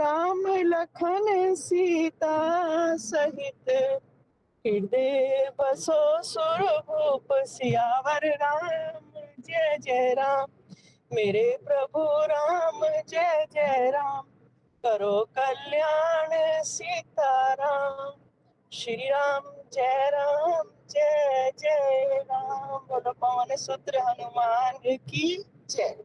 राम लखन सीता सहित, हृदय बसो सुरभूप सियावर राम। जय जय राम, मेरे प्रभु राम जय जय राम। करो कल्याण सीताराम, श्री राम जय जय राम। बोलो पवन सुत्र हनुमान की जय।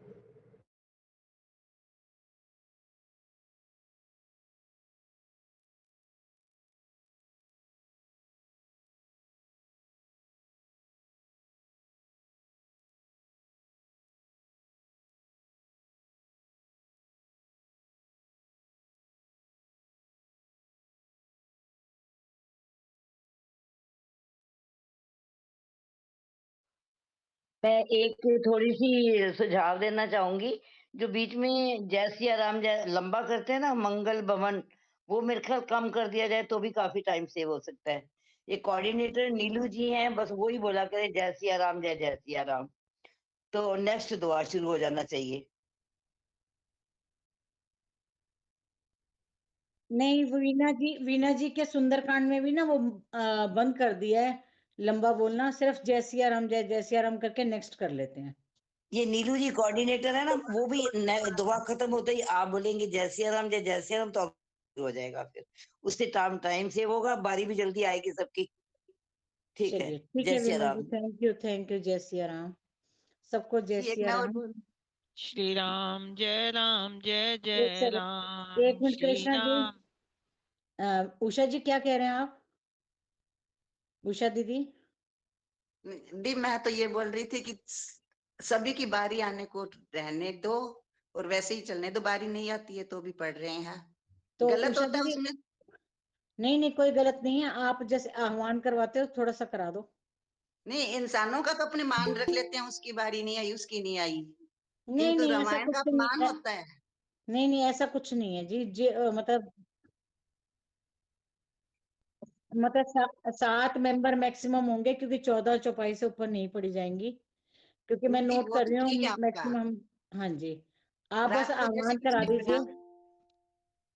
मैं एक थोड़ी सी सुझाव देना चाहूंगी। जो बीच में जय सिया राम जय लंबा करते हैं ना, मंगल भवन, वो मेरे ख्याल कम कर दिया जाए तो भी काफी टाइम सेव हो सकता है। ये कोऑर्डिनेटर नीलू जी हैं, बस वो ही बोला करें जय सिया राम जय सिया राम, तो नेक्स्ट दुआ शुरू हो जाना चाहिए। नहीं, वीणा जी के सुंदरकांड में भी ना वो बंद कर दिया है लंबा बोलना, सिर्फ जय सिया राम करके नेक्स्ट कर लेते हैं। ये नीलू जी कोऑर्डिनेटर है ना, वो भी दुआ खत्म होते ही आप बोलेंगे जय सिया राम जय सिया राम, तो हो जाएगा, फिर उससे टाइम सेव होगा, बारी भी जल्दी आएगी सबकी। ठीक है, चलिए ठीक जय है सिया वीणा जी, राम। थैंक यू जय सिया राम, सबको जय जी एक सिया मैं और राम। बोल श्री राम जय एक जय सेकंड, एक राम मिनट श्री कृष्णा जी, राम। उषा जी क्या कह रहे हैं आप? उषा दीदी, दी मैं तो ये बोल रही थी कि सभी की बारी आने को रहने दो, और वैसे ही चलने दो, बारी नहीं आती है तो भी पढ़ रहे हैं। तो गलत उषा होता है दीदी, उसमें? नहीं कोई गलत नहीं है, आप जैसे आह्वान करवाते हो थोड़ा सा करा दो। नहीं, इंसानों का तो अपने मान रख लेते हैं, उसकी बारी नहीं आई उसकी नहीं आई, किंतु नहीं ऐसा रामायण कुछ का नहीं अपमान है, होता है। नहीं ऐसा कुछ नहीं है जी, मतलब 7 मेंबर मैक्सिमम होंगे, क्योंकि 14 चौपाई से ऊपर नहीं पड़ी जाएंगी, क्योंकि मैं दी नोट वो कर तो रही ठीक है हूँ आपका। मैक्सिमम। हाँ जी, आप बस रात को जैसे आह्वान करा किसने दीजिए। कहा,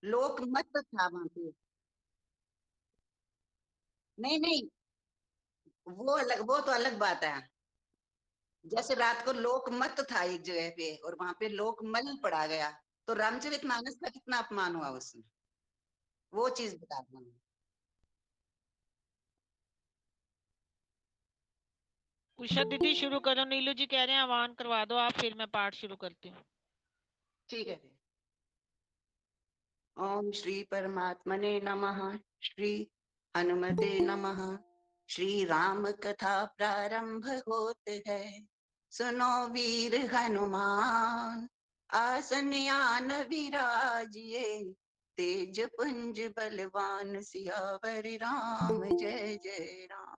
लोक मत था वहां पे। नहीं नहीं, वो तो अलग बात है। जैसे रात को लोक मत था एक जगह पे, और वहां पे लोक मल पड़ा गया, तो रामचरितमानस का कितना अपमान हुआ उसमें, वो चीज बता दूं। उषा दीदी शुरू करो, नीलू जी कह रहे हैं आह्वान करवा दो आप, फिर मैं पाठ शुरू करती हूँ। ठीक है। ओम श्री परमात्मने नमः। श्री हनुमते नमः। श्री राम कथा प्रारंभ होत है, सुनो वीर हनुमान, आसन आन विराजिए, तेज पुंज बलवान सियावर राम। जय जय राम।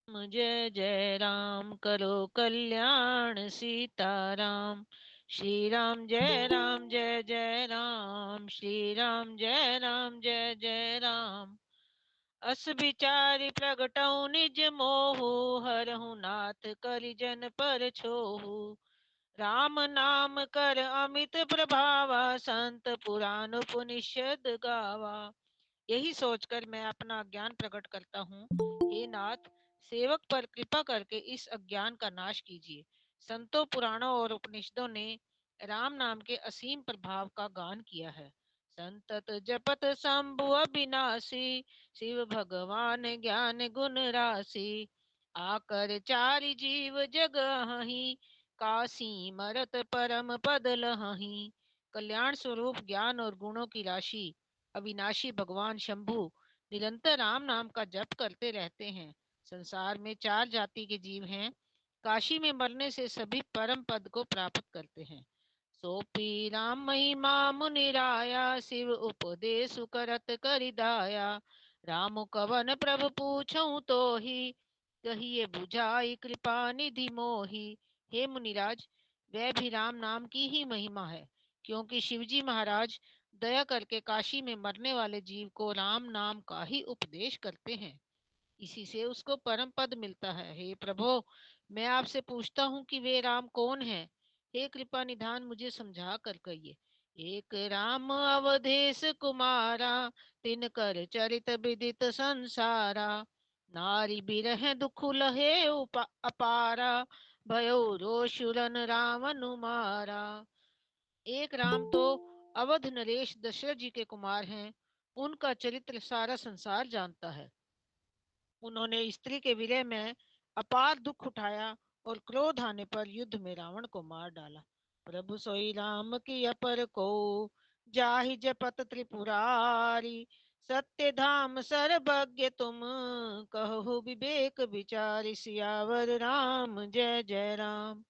जय जय राम, करो कल्याण सीताराम। श्री राम जय जय राम, श्री राम जय राम। अस विचारी प्रगटऊ निज मोहु, हरहु नाथ करि जन पर छोहु। राम नाम कर अमित प्रभावा, संत पुराण उपनिषद गावा। यही सोचकर मैं अपना अज्ञान प्रकट करता हूँ। हे नाथ, सेवक पर कृपा करके इस अज्ञान का नाश कीजिए। संतों, पुराणों और उपनिषदों ने राम नाम के असीम प्रभाव का गान किया है। संतत जपत शंभु अविनाशी, शिव भगवान ज्ञान गुण राशि। आकर चारि जीव जग हहीं, काशी मरत परम पद लहहीं। कल्याण स्वरूप ज्ञान और गुणों की राशि अविनाशी भगवान शंभु निरंतर राम नाम का जप करते रहते हैं। संसार में 4 जाति के जीव हैं। काशी में मरने से सभी परम पद को प्राप्त करते हैं। सोपी राम महिमा मुनिराया, शिव उपदेश करत करिदाया। राम कवन प्रभु पूछऊं तो ही, कहिए बुझाई कृपा निधि मोही। हे मुनिराज, वह भी राम नाम की ही महिमा है, क्योंकि शिवजी महाराज दया करके काशी में मरने वाले जीव को राम नाम का ही उपदेश करते हैं। इसी से उसको परम पद मिलता है। हे प्रभु, मैं आपसे पूछता हूँ कि वे राम कौन है? हे कृपा निधान मुझे समझा कर कहिए। एक राम अवधेश कुमारा, तिन कर चरित विदित संसारा। नारी बिरह दुख लहे अपारा, भयो रोशुरन रावण मारा। एक राम तो अवध नरेश दशरथ जी के कुमार हैं। उनका चरित्र सारा संसार जानता है। उन्होंने स्त्री के विरह में अपार दुख उठाया और क्रोध आने पर युद्ध में रावण को मार डाला। प्रभु सोई राम की अपर को, जाहि जपत त्रिपुरारी। सत्य धाम सर्वज्ञ तुम, कहो विवेक विचारी। सियावर राम जय जय राम।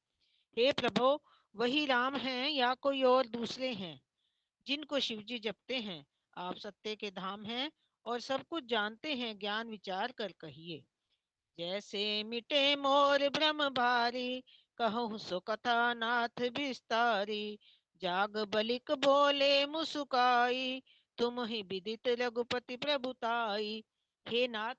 हे प्रभु, वही राम हैं या कोई और दूसरे हैं जिनको शिवजी जपते हैं? आप सत्य के धाम हैं और सब कुछ जानते हैं, ज्ञान विचार कर कहिए। जैसे मिटे मोर भ्रम भारी, कहूँ सो कथा नाथ विस्तारी। जाग बलिक बोले मुसुकाई, तुम ही विदित रघुपति प्रभुताई। हे नाथ,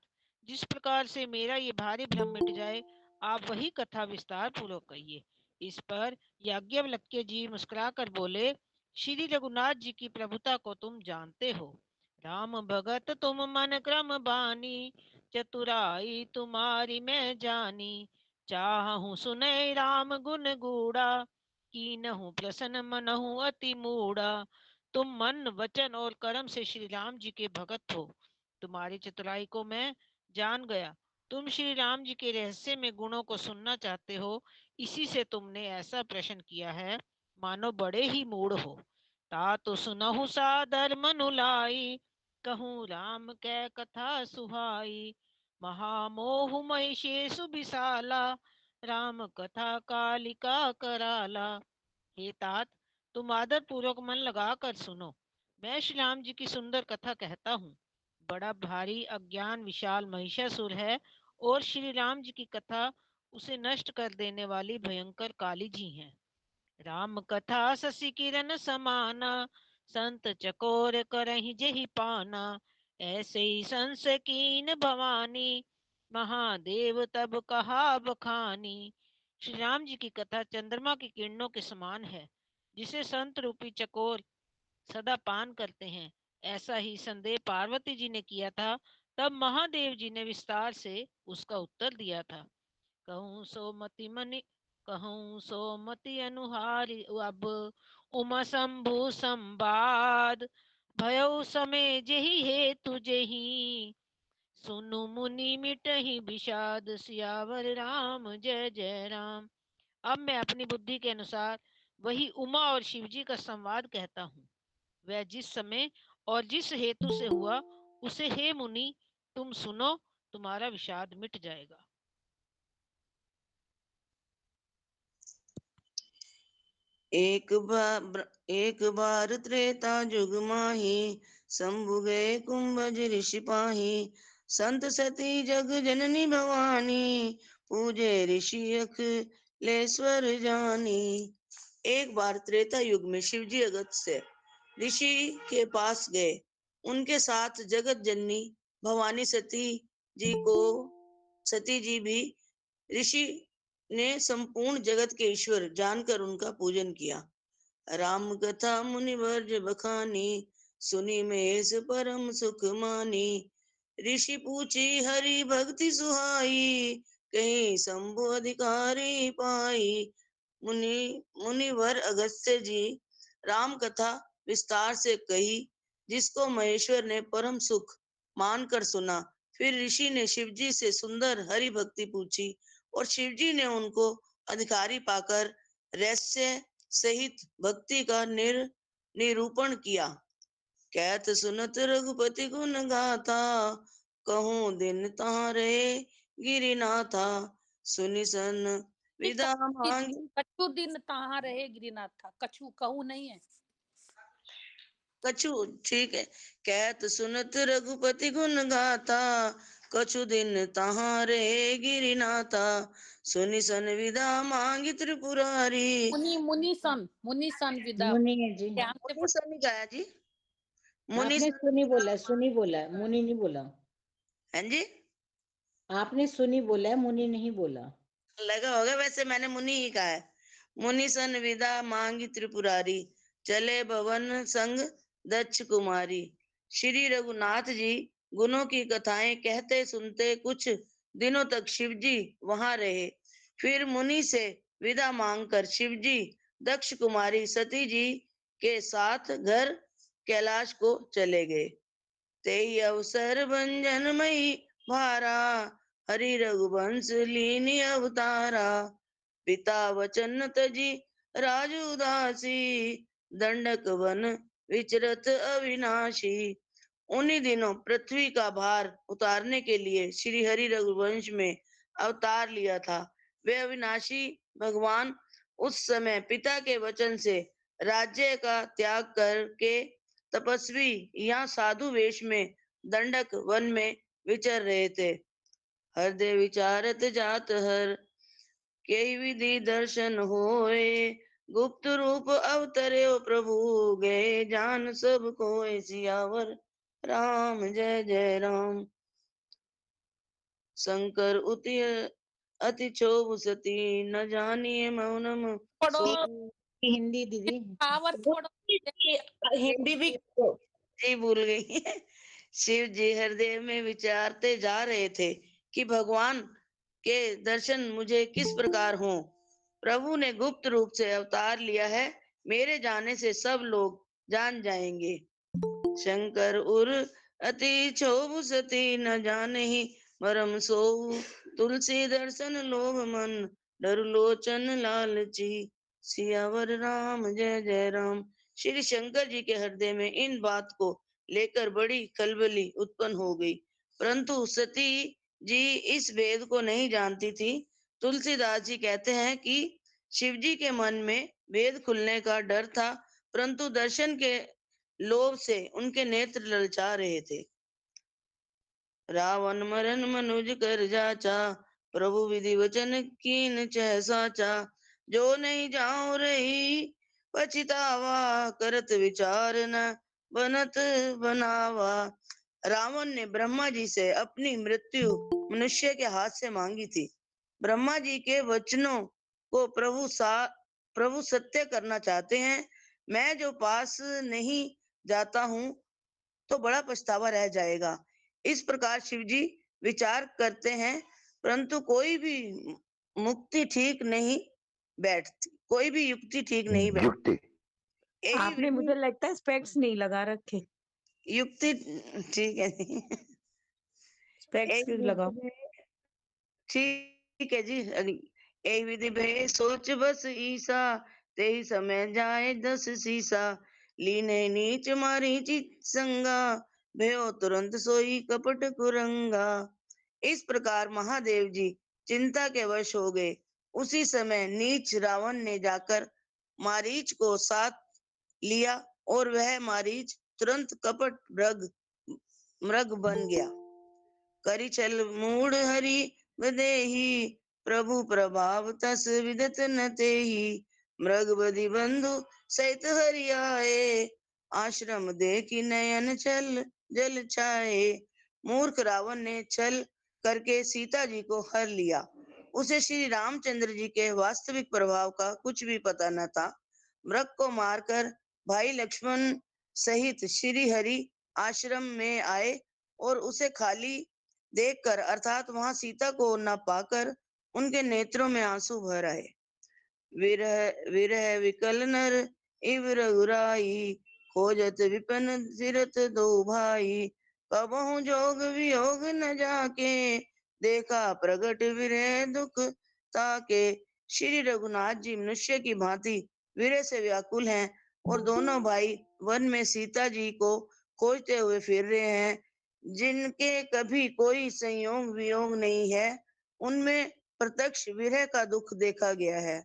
जिस प्रकार से मेरा ये भारी भ्रम मिट जाए, आप वही कथा विस्तार पूर्वक कहिए। इस पर याज्ञवल्क्य जी मुस्कुरा कर बोले, श्री रघुनाथ जी की प्रभुता को तुम जानते हो। राम भगत तुम मन क्रम बानी, चतुराई तुम्हारी मैं जानी। चाहूं सुने राम गुण गूढ़ा, कीनहु प्रसन्न मनहु अति मूढ़ा। तुम मन वचन और कर्म से श्री राम जी के भगत हो। तुम्हारी चतुराई को मैं जान गया। तुम श्री राम जी के रहस्य में गुणों को सुनना चाहते हो, इसी से तुमने ऐसा प्रश्न किया है, मानो बड़े ही मूढ़ हो। ता तो सुनहु सादर मनु लाई, कहूँ राम कै कथा सुहाई। महामोह महिषेषु विशाला, राम कथा कालिका कराला। हे तात, तुम आदर पूर्वक मन लगा कर सुनो। मैं श्री राम जी की सुंदर कथा कहता हूँ। बड़ा भारी अज्ञान विशाल महिषासुर है और श्री राम जी की कथा उसे नष्ट कर देने वाली भयंकर काली जी हैं। राम कथा शशि किरण समाना, संत चकोर करहि जेहि पाना। ऐसे ही संस कीन भवानी, महादेव तब कहा बखानी। श्री राम जी की कथा चंद्रमा की किरणों के समान है, जिसे संत रूपी चकोर सदा पान करते हैं। ऐसा ही संदेह पार्वती जी ने किया था। तब महादेव जी ने विस्तार से उसका उत्तर दिया था। कहूँ सो मति मनि, कहूँ सो मति अनुहारी। अब उमा शंभु संवाद, भयउ समय जेहि हेतु जेहि। सुनु मुनि मिटहि विषाद, सियावर राम जय जय राम। अब मैं अपनी बुद्धि के अनुसार वही उमा और शिवजी का संवाद कहता हूँ। वह जिस समय और जिस हेतु से हुआ, उसे हे मुनि तुम सुनो, तुम्हारा विषाद मिट जाएगा। एक बार त्रेता जुग माही, शंभु गए कुंभज ऋषि पाही। संत सती जग जननी भवानी, पूजे ऋषि अखिलेश्वर जानी। एक बार त्रेता युग में शिवजी अगस्त्य ऋषि के पास गए। उनके साथ जगत जननी भवानी सती जी भी ऋषि ने संपूर्ण जगत के ईश्वर जानकर उनका पूजन किया। राम कथा मुनि वर्ज बखानी, सुनी महेश परम सुख मानी। ऋषि पूछी हरि भक्ति सुहाई, कहीं शंभु अधिकारी पाई। मुनिवर अगस्त्य जी राम कथा विस्तार से कही, जिसको महेश्वर ने परम सुख मानकर सुना। फिर ऋषि ने शिवजी से सुंदर हरि भक्ति पूछी और शिवजी ने उनको अधिकारी पाकर रहस्य सहित भक्ति का निरूपण किया। कहत सुनत रघुपति गुण गाथा, कहूँ दिन तारे गिरिनाथा। सुनि सन विदा मांगी। कछु दिन तहाँ रहे गिरिनाथ था, कछु कहू नहीं है। कछु ठीक है। कहत सुनत रघुपति गुण गाथा, कछु दिन तहाँ रहे गिरिनाथा। सुनि सन विदा मांगी त्रिपुरारी। मुनि सन विदा। मुनि है जी, ध्यान से मुनि सन गाया जी, मुनि आपने सन सुनी बोला, सुनी बोला है, मुनि नहीं बोला। है जी, आपने सुनी बोला है, मुनि नहीं बोला। लगा होगा, वैसे मैंने मुनि ही कहा है। मुनि सन विदा मांगी त्रिपुरारी, चले भवन संग दक्ष कुमारी। श्री रघुनाथ जी गुणों की कथाएं कहते सुनते कुछ दिनों तक शिव जी वहां रहे। फिर मुनि से विदा मांगकर शिव जी दक्ष कुमारी सती जी के साथ घर कैलाश को चले गए। तेई अवसर भंजनमयी भारा, हरि रघुवंश लीनी अवतारा। पिता वचन तजी राज उदासी, दंडक वन विचरत अविनाशी। उन्हीं दिनों पृथ्वी का भार उतारने के लिए श्री हरि रघुवंश में अवतार लिया था। वे अविनाशी भगवान उस समय पिता के वचन से राज्य का त्याग करके तपस्वी या साधु वेश में दंडक वन में विचर रहे थे। हृदय विचारत जात हर, के विधि दर्शन होए। गुप्त रूप अवतरे प्रभु, गए जान सब कोय। सियावर राम जय जय राम। शंकर उति अति क्षोभ सती, न जानिए मौनम पढ़ो सो। हिंदी दीदी। पावर पढ़ो। हिंदी भी जी भूल गई। शिव जी हृदय में विचारते जा रहे थे कि भगवान के दर्शन मुझे किस प्रकार हों। प्रभु ने गुप्त रूप से अवतार लिया है, मेरे जाने से सब लोग जान जाएंगे। शंकर उर अति क्षोभ सती, न जाने ही मरम सोऊ। तुलसी दर्शन लोभ मन, डर लोचन लालची। सियावर राम जय जय राम। श्री शंकर जी के हृदय में इन बात को लेकर बड़ी खलबली उत्पन्न हो गई, परंतु सती जी इस भेद को नहीं जानती थी। तुलसीदास जी कहते हैं कि शिव जी के मन में भेद खुलने का डर था, परंतु दर्शन के लोभ से उनके नेत्र ललचा रहे थे। रावण मरन मनुज कर जाचा, प्रभु विधि वचन कीन चह साचा। जो नहीं जाओ रही पछतावा, करत विचार न बनत बनावा। रावण ने ब्रह्मा जी से अपनी मृत्यु मनुष्य के हाथ से मांगी थी। ब्रह्मा जी के वचनों को प्रभु सत्य करना चाहते हैं। मैं जो पास नहीं जाता हूँ तो बड़ा पछतावा रह जाएगा। इस प्रकार शिव जी विचार करते हैं, परंतु कोई भी मुक्ति ठीक नहीं बैठती, कोई भी युक्ति ठीक नहीं बैठती। यही आपने मुझे लगता है स्पेक्स नहीं लगा रखे। युक्ति ठीक है जी। स्पेक्स क्यों लगाओ? ठीक है जी। यही विधि भे सोच बस ईसा, तेही समय जाए 10 सीसा। लीने नीच मारी चित संगा, भयो तुरंत सोई कपट कुरंगा। इस प्रकार महादेव जी चिंता के वश हो गए। उसी समय नीच रावण ने जाकर मारीच को साथ लिया और वह मारीच तुरंत कपट मृग बन गया। करी चल मूड हरि बदेही, प्रभु प्रभाव तस विदत न तेही। मृग बधि बंधु सहित हरि आए, आश्रम देखी नयन छल जल छाए। मूर्ख रावण ने छल करके सीता जी को हर लिया। उसे श्री रामचंद्र जी के वास्तविक प्रभाव का कुछ भी पता न था। मृग को मारकर भाई लक्ष्मण सहित श्री हरि आश्रम में आए और उसे खाली देखकर अर्थात वहां सीता को न पाकर उनके नेत्रों में आंसू भर आए। विरह विरह विकल नर इव रघुराई, खोजत विपिन फिरत दो भाई। कबहु जोग वियोग न जाके, देखा प्रगट विरह दुख ताके। श्री रघुनाथ जी मनुष्य की भांति विरह से व्याकुल हैं और दोनों भाई वन में सीता जी को खोजते हुए फिर रहे हैं, जिनके कभी कोई संयोग वियोग नहीं है। उनमें प्रत्यक्ष विरह का दुख देखा गया है।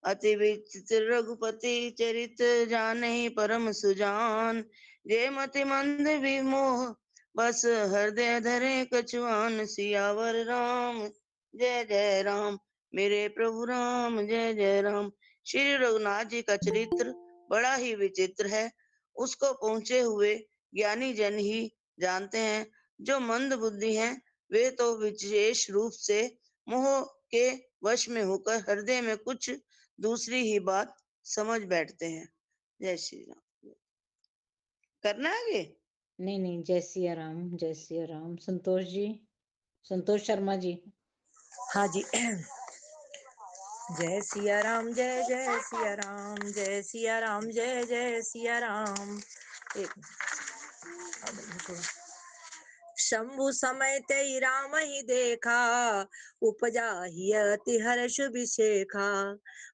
अति विचित्र रघुपति चरित जानहि परम सुजान, जे मति मंद विमोह बस हृदय धरे कछुआन। सियावर राम जय जय राम। मेरे प्रभु राम जय जय राम। श्री रघुनाथ जी का चरित्र बड़ा ही विचित्र है। उसको पहुंचे हुए ज्ञानी जन ही जानते हैं। जो मंद बुद्धि हैं वे तो विशेष रूप से मोह के वश में होकर हृदय में कुछ दूसरी ही बात समझ बैठते हैं। जय श्री राम। करना है आगे? नहीं, जय सिया राम, जय सिया राम। संतोष जी, संतोष शर्मा जी। हाँ जी। जय सिया राम, जय जय सिया राम, जय सिया राम, जय जय सिया राम। एक शंभु समय ते राम ही देखा, उपजा ही अति हर्ष विशेखा।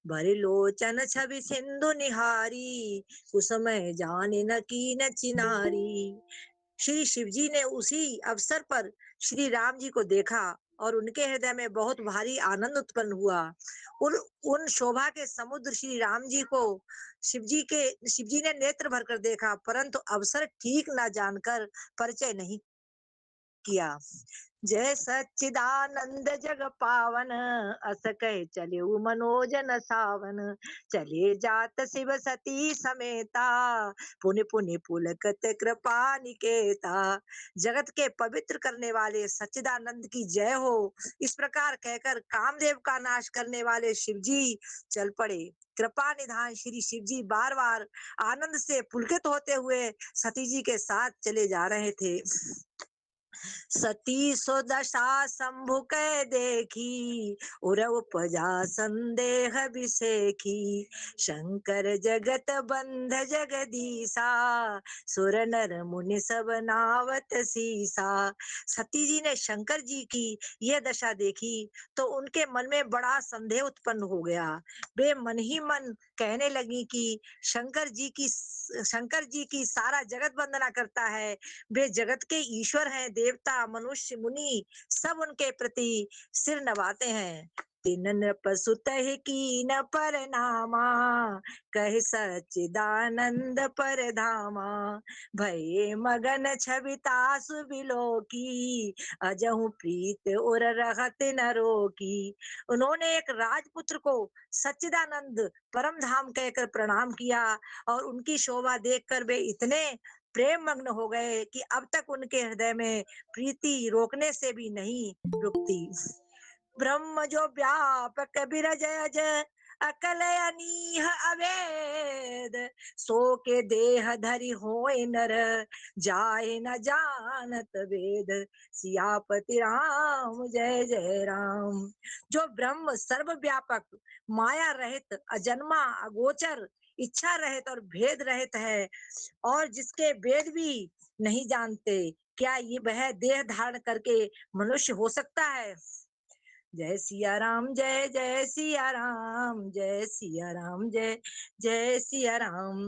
भरि लोचन छवि सिंधु निहारी, कुसमय जाने न कीन चिनारी। श्री शिव जी ने उसी अवसर पर श्री राम जी को देखा और उनके हृदय में बहुत भारी आनंद उत्पन्न हुआ। उन शोभा के समुद्र श्री राम जी को शिव जी ने नेत्र भरकर देखा, परंतु अवसर ठीक न जानकर परिचय नहीं किया। जय सच्चिदानंद जग पावन, अस कह चले मनोजन सावन। चले जात शिव सती समेता, पुनि पुनि पुलकत कृपा निकेता। जगत के पवित्र करने वाले सच्चिदानंद की जय हो। इस प्रकार कहकर कामदेव का नाश करने वाले शिव जी चल पड़े। कृपा निधान श्री शिव जी बार बार आनंद से पुलकित होते हुए सती जी के साथ चले जा रहे थे। सती सो दशा शंभु कै देखी, उर उपजा संदेह विसेखी। शंकर जगत बंध जगदीसा, सुर नर मुनि सब नावत सीसा। सती जी ने शंकर जी की यह दशा देखी तो उनके मन में बड़ा संदेह उत्पन्न हो गया। वे मन ही मन कहने लगी कि शंकर जी की सारा जगत वंदना करता है। वे जगत के ईश्वर हैं, देवता मनुष्य मुनि सब उनके प्रति सिर नवाते हैं। तिन नृप सुत ही कीन परनामा, कहि सच्चिदानंद परधामा। भये मगन छवितासु बिलोकी, अजहु प्रीत उर रहत न रोकी। उन्होंने एक राजपुत्र को सच्चिदानंद परम धाम कहकर प्रणाम किया और उनकी शोभा देखकर वे इतने प्रेम मग्न हो गए कि अब तक उनके हृदय में प्रीति रोकने से भी नहीं रुकती। ब्रह्म जो व्यापक बिरज अज, अकल अनीह अवेद। सो के देह धरि होए नर, जाए न जानत वेद। सियापति राम जय जय राम। जो ब्रह्म सर्व व्यापक, माया रहित, अजन्मा, अगोचर, इच्छा रहित और भेद रहित है और जिसके वेद भी नहीं जानते, क्या ये वह देह धारण करके मनुष्य हो सकता है? जय सिया राम, जय जय सिया राम, जय सिया राम, जय जय सिया राम।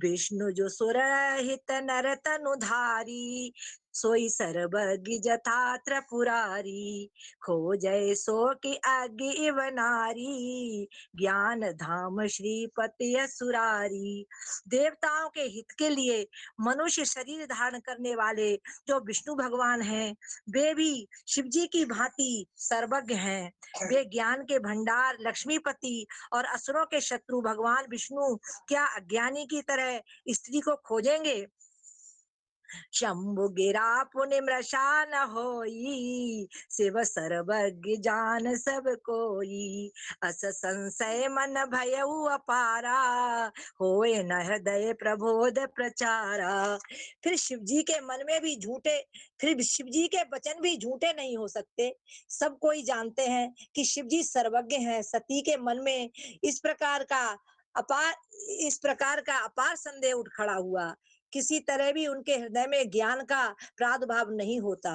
विष्णु जो सुरहित नर तनु धारी, सोई सर्वज्ञ जथा त्रिपुरारी। खो जय सो की आज्ञ इव नारी, ज्ञान धाम श्रीपति असुरारी। देवताओं के हित के लिए मनुष्य शरीर धारण करने वाले जो विष्णु भगवान हैं, वे भी शिव जी की भांति सर्वज्ञ हैं। वे ज्ञान के भंडार लक्ष्मीपति और असुरों के शत्रु भगवान विष्णु क्या अज्ञानी की तरह स्त्री को खोजेंगे? शंभु गिरा पुनि मृषा न होई, शिव सर्वज्ञ जान सब कोई। अस संशय मन भयउ अपारा, होए न हृदय प्रबोध प्रचारा। फिर शिव जी के मन में भी फिर शिव जी के वचन भी झूठे नहीं हो सकते। सब कोई जानते हैं कि शिव जी सर्वज्ञ हैं। सती के मन में इस प्रकार का अपार संदेह उठ खड़ा हुआ। किसी तरह भी उनके हृदय में ज्ञान का प्रादुर्भाव नहीं होता।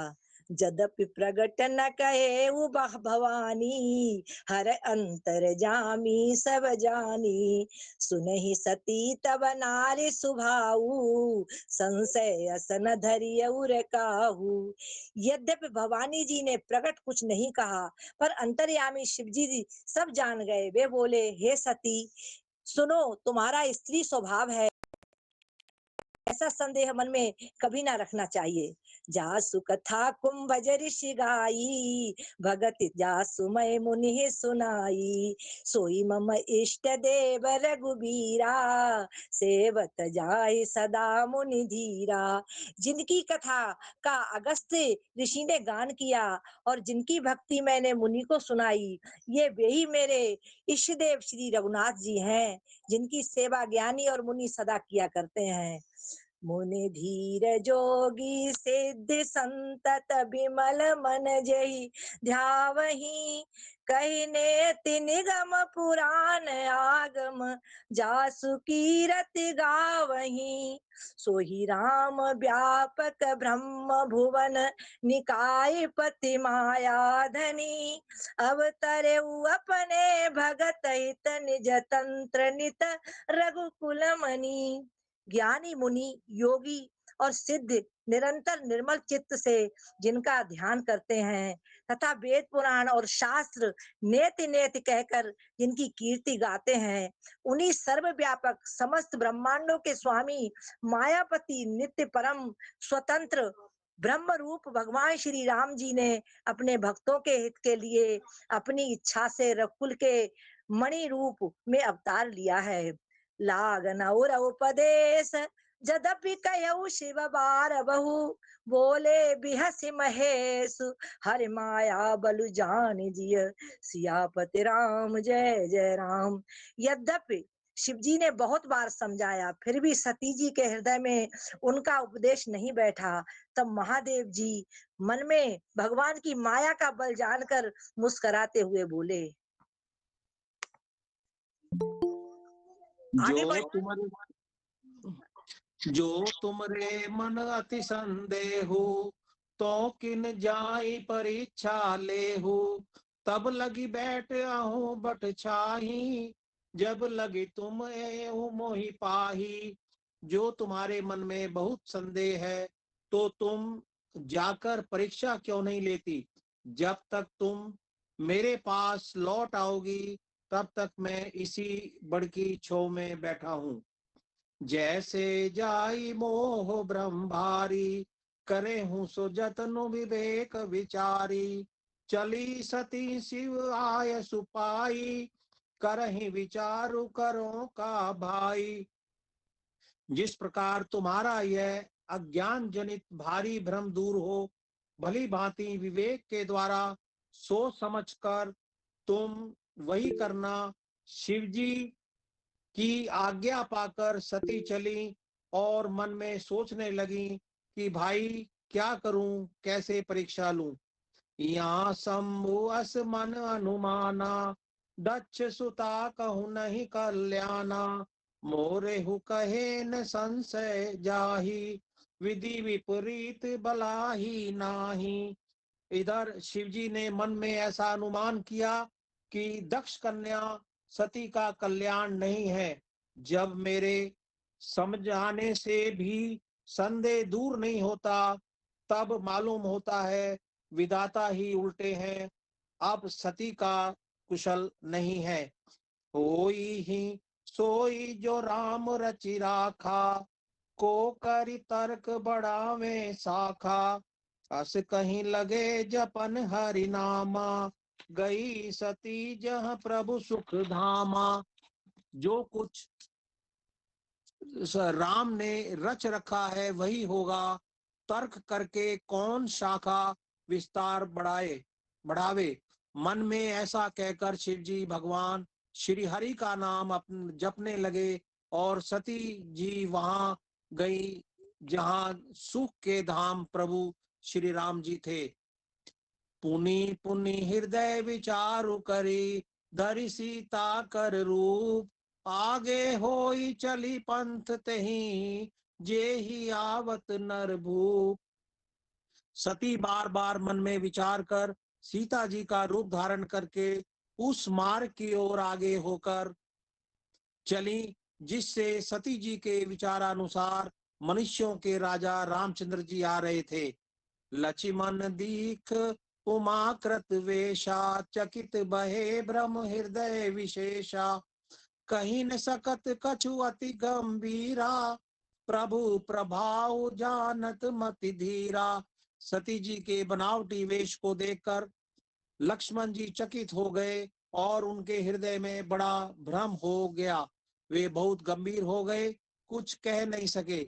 जदपि प्रगट न कहे भवानी, हर अंतर जामी सब जानी। सुनहि सती तब नारी सुभाऊ, संशय असन धरियउ रे काहू। यद्यपि भवानी जी ने प्रकट कुछ नहीं कहा, पर अंतर्यामी शिव जी सब जान गए। वे बोले, हे सती सुनो, तुम्हारा स्त्री स्वभाव है, ऐसा संदेह मन में कभी ना रखना चाहिए। जासु कथा कुंभज ऋषि गाई, भगत जासु मैं मुनि सुनाई, सोई मम इष्ट देव रघुबीरा, सेवत जाहि सदा मुनि धीरा। जिनकी कथा का अगस्त्य ऋषि ने गान किया और जिनकी भक्ति मैंने मुनि को सुनाई, ये वे ही मेरे इष्ट देव श्री रघुनाथ जी हैं, जिनकी सेवा ज्ञानी और मुनि सदा किया करते हैं। मुनि धीर जोगी सिद्ध संतत बिमल मन जहि ध्यावहि, कहने तिन गम पुराण आगम जासु कीरत गावहि। सोहि राम व्यापक ब्रह्म भुवन निकाय पति माया धनी, अवतरेउ अपने भगत हित निज तंत्र नित रघुकुल मणि। ज्ञानी मुनि योगी और सिद्ध निरंतर निर्मल चित्त से जिनका ध्यान करते हैं तथा वेद पुराण और शास्त्र नेति नेति कहकर जिनकी कीर्ति गाते हैं, उन्हीं सर्वव्यापक समस्त ब्रह्मांडों के स्वामी मायापति नित्य परम स्वतंत्र ब्रह्म रूप भगवान श्री राम जी ने अपने भक्तों के हित के लिए अपनी इच्छा से रघुकुल के मणि रूप में अवतार लिया है। लागन और उपदेश जदपि कहु शिव बार बहु, बोले बिहसि महेश हरि माया बलु जान जिय, सियापति राम जय जय राम। यद्यपि शिव जी ने बहुत बार समझाया, फिर भी सती जी के हृदय में उनका उपदेश नहीं बैठा। तब महादेव जी मन में भगवान की माया का बल जानकर मुस्कुराते हुए बोले। आगे जो बढ़े। तुमरे मन अति संदेहु, तो किन जाई परीक्षा लेहु, तब लगी बैठ आहू बट छाही, जब लगी तुम एहू मोहि पाही। जो तुम्हारे मन में बहुत संदेह है, तो तुम जाकर परीक्षा क्यों नहीं लेती? जब तक तुम मेरे पास लौट आओगी, तब तक मैं इसी बड़की छो में बैठा हूँ। जैसे जाई मोह ब्रह्मभारी, करे हूँ सो जतनु विवेक विचारी। चली सती शिव आय सुपाई, करहि विचारु करो का भाई। जिस प्रकार तुम्हारा यह अज्ञान जनित भारी भ्रम दूर हो, भली भांति विवेक के द्वारा सोच समझकर तुम वही करना। शिवजी की आज्ञा पाकर सती चली और मन में सोचने लगी कि भाई क्या करूं, कैसे परीक्षा लूं। यहाँ शंभु अस मन अनुमाना, दक्ष सुता कहूं नहीं कल्याणा। मोरे हु कहे न संशय जाही, विधि विपरीत बलाही नाही। इधर शिवजी ने मन में ऐसा अनुमान किया कि दक्ष कन्या सती का कल्याण नहीं है। जब मेरे समझाने से भी संदेह दूर नहीं होता, तब मालूम होता है विधाता ही उल्टे हैं, अब सती का कुशल नहीं है। होई ही सोई जो राम रचि राखा, को करि तर्क बढ़ावे शाखा। अस कहीं लगे जपन हरि नामा, गई सती जह प्रभु सुख धामा। जो कुछ राम ने रच रखा है वही होगा, तर्क करके कौन शाखा विस्तार बढ़ावे। मन में ऐसा कहकर शिवजी भगवान श्री हरि का नाम जपने लगे और सती जी वहां गई जहां सुख के धाम प्रभु श्री राम जी थे। पुनि पुनि हृदय विचारु करी, धरि सीता कर रूप। आगे होई चली पंथ तेहि, जे ही आवत नर भूप। सती बार बार मन में विचार कर सीता जी का रूप धारण करके उस मार्ग की ओर आगे होकर चली, जिससे सती जी के विचारानुसार मनुष्यों के राजा रामचंद्र जी आ रहे थे। लक्ष्मण दीख उमाकृत वेशा, चकित बहे ब्रह्म हृदय विशेषा। कहीं न सकत कछु अति गंभीरा, प्रभु प्रभाव जानत मति धीरा। सती जी के बनावटी वेश को देखकर लक्ष्मण जी चकित हो गए और उनके हृदय में बड़ा भ्रम हो गया। वे बहुत गंभीर हो गए, कुछ कह नहीं सके।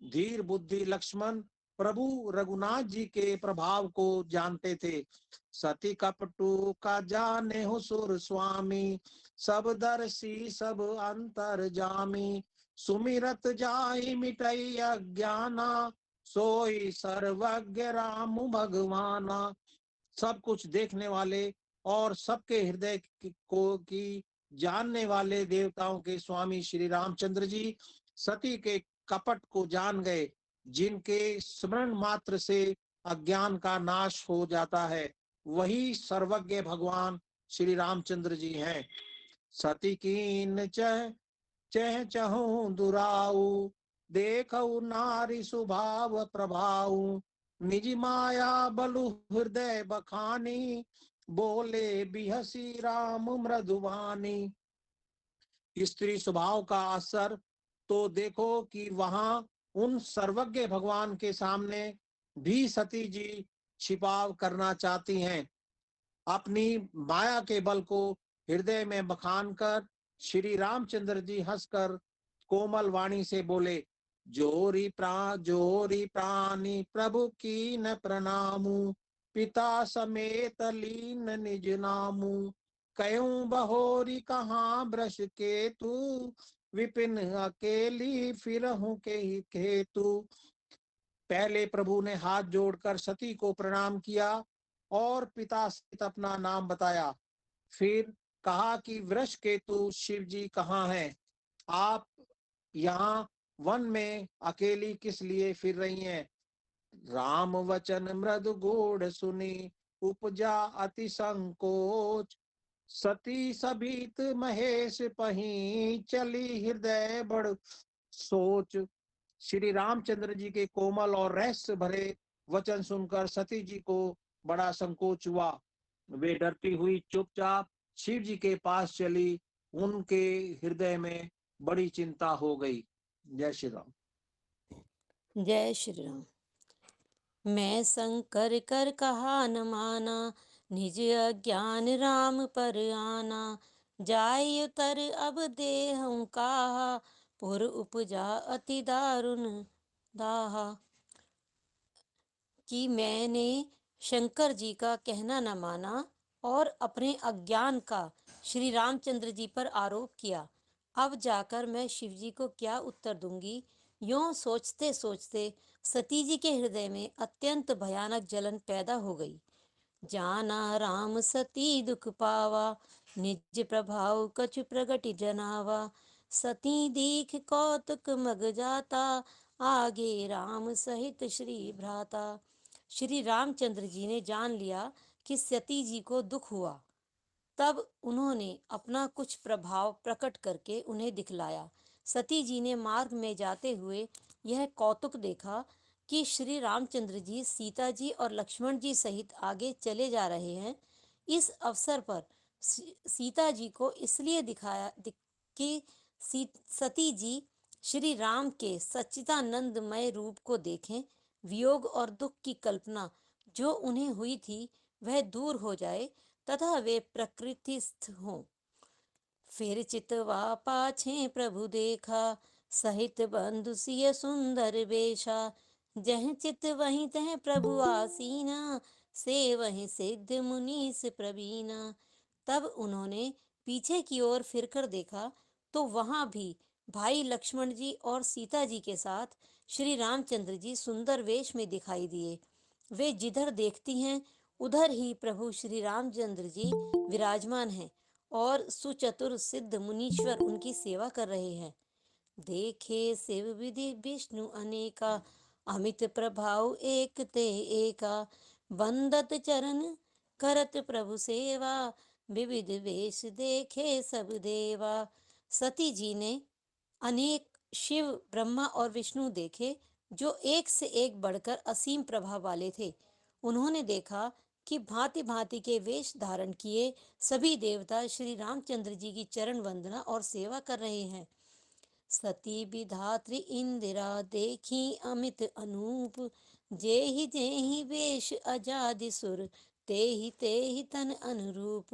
धीर बुद्धि लक्ष्मण प्रभु रघुनाथ जी के प्रभाव को जानते थे। सती कपटू का जाने हो सुर स्वामी, सब दर्शी सब अंतर जामी। सुमिरत जाई मिटई अज्ञाना, सोई सर्वज्ञ राम भगवाना। सब कुछ देखने वाले और सबके हृदय की जानने वाले देवताओं के स्वामी श्री रामचंद्र जी सती के कपट को जान गए, जिनके स्मरण मात्र से अज्ञान का नाश हो जाता है। वही सर्वज्ञ भगवान श्री रामचंद्र जी हैं। सती कीन चह चह चहु दुराऊ, देखऊ नारी स्वभाव प्रभाऊ। निज माया बलु हृदय बखानी, बोले बिहसी राम मृदुवानी। स्त्री स्वभाव का असर तो देखो कि वहां उन सर्वज्ञ भगवान के सामने भी सती जी छिपाव करना चाहती हैं। अपनी माया के बल को हृदय में बखान कर श्री रामचंद्र जी हंसकर कोमल वाणी से बोले, जोरी प्राणी प्रभु की न प्रणामू। पिता समेत लीन निज नामू, कयूं बहोरी कहाँ ब्रश के तू। विपिन अकेली फिरहूं के हेतु। पहले प्रभु ने हाथ जोड़कर सती को प्रणाम किया और पिता सहित अपना नाम बताया। फिर कहा कि वृष केतु शिव जी कहाँ हैं? आप यहाँ वन में अकेली किस लिए फिर रही हैं? राम वचन मृदु गूढ़ सुनी, उपजा अति संकोच। सती सभीत महेश पही, चली हृदय बड़ सोच। श्री रामचंद्र जी के कोमल और रहस्य भरे वचन सुनकर सती जी को बड़ा संकोच हुआ। वे डरती हुई चुपचाप शिव जी के पास चली। उनके हृदय में बड़ी चिंता हो गई। जय श्री राम। जय श्री राम। मैं शंकर कर कहा न माना, निज अज्ञान राम पर आना। जाय उतर अब देहूं काहा, पुर उपजा अति दारुण दाहा। कि मैंने शंकर जी का कहना न माना और अपने अज्ञान का श्री रामचंद्र जी पर आरोप किया। अब जाकर मैं शिव जी को क्या उत्तर दूंगी? यूं सोचते सोचते सती जी के हृदय में अत्यंत भयानक जलन पैदा हो गई। जाना राम सती दुख पावा, निज प्रभाव कछु प्रगति जनावा। सती दीख कौतुक मग जाता, आगे राम सहित श्री भ्राता। श्री रामचंद्र जी ने जान लिया कि सती जी को दुख हुआ। तब उन्होंने अपना कुछ प्रभाव प्रकट करके उन्हें दिखलाया। सती जी ने मार्ग में जाते हुए यह कौतुक देखा कि श्री रामचंद्र जी सीता जी और लक्ष्मण जी सहित आगे चले जा रहे हैं। इस अवसर पर सीता जी को इसलिए दिखाया कि सती जी श्री राम के सच्चिदानंदमय रूप को देखें, वियोग और दुख की कल्पना जो उन्हें हुई थी वह दूर हो जाए तथा वे प्रकृतिस्थ हों। फिर चितवा पाछे प्रभु देखा, सहित बंधु सिय सुंदर बेशा। जह चित वहीं तह प्रभु आसीना, से वहीं सिद्ध मुनीस प्रवीणा। तब उन्होंने पीछे की ओर फिरकर देखा तो वहां भी भाई लक्ष्मण जी और सीता जी के साथ श्री रामचंद्र जी सुंदर वेश में दिखाई दिए। वे जिधर देखती हैं उधर ही प्रभु श्री रामचंद्र जी विराजमान हैं और सुचतुर सिद्ध मुनीश्वर उनकी सेवा कर रहे हैं। देखे शिव विधि विष्णु अनेका, अमित प्रभाव एक ते एका। बंदत चरण करत प्रभु सेवा, विविध वेश देखे सब देवा। सती जी ने अनेक शिव ब्रह्मा और विष्णु देखे जो एक से एक बढ़कर असीम प्रभाव वाले थे। उन्होंने देखा कि भांति भांति के वेश धारण किए सभी देवता श्री रामचंद्र जी की चरण वंदना और सेवा कर रहे हैं। सती विधात्री इंदिरा देखी अमित अनूप, जेहि वेश अजादि सुर, तेहि तन अनुरूप।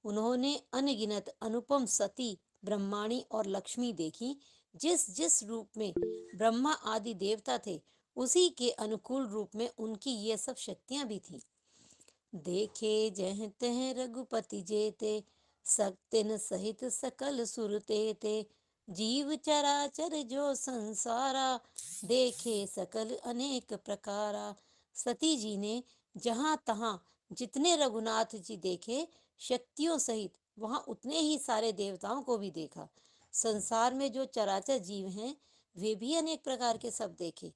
उन्होंने अनगिनत अनुपम सती, ब्रह्माणी और लक्ष्मी देखी। जिस जिस रूप में ब्रह्मा आदि देवता थे, उसी के अनुकूल रूप में उनकी ये सब शक्तियां भी थीं। देखे जह तह रघुपति जेते, सक्तिन सहित सकल सुर तेते। जीव चराचर जो संसारा, देखे सकल अनेक प्रकारा। सती जी ने जहाँ तहाँ जितने रघुनाथ जी देखे, शक्तियों सहित वहाँ उतने ही सारे देवताओं को भी देखा। संसार में जो चराचर जीव हैं, वे भी अनेक प्रकार के सब देखे।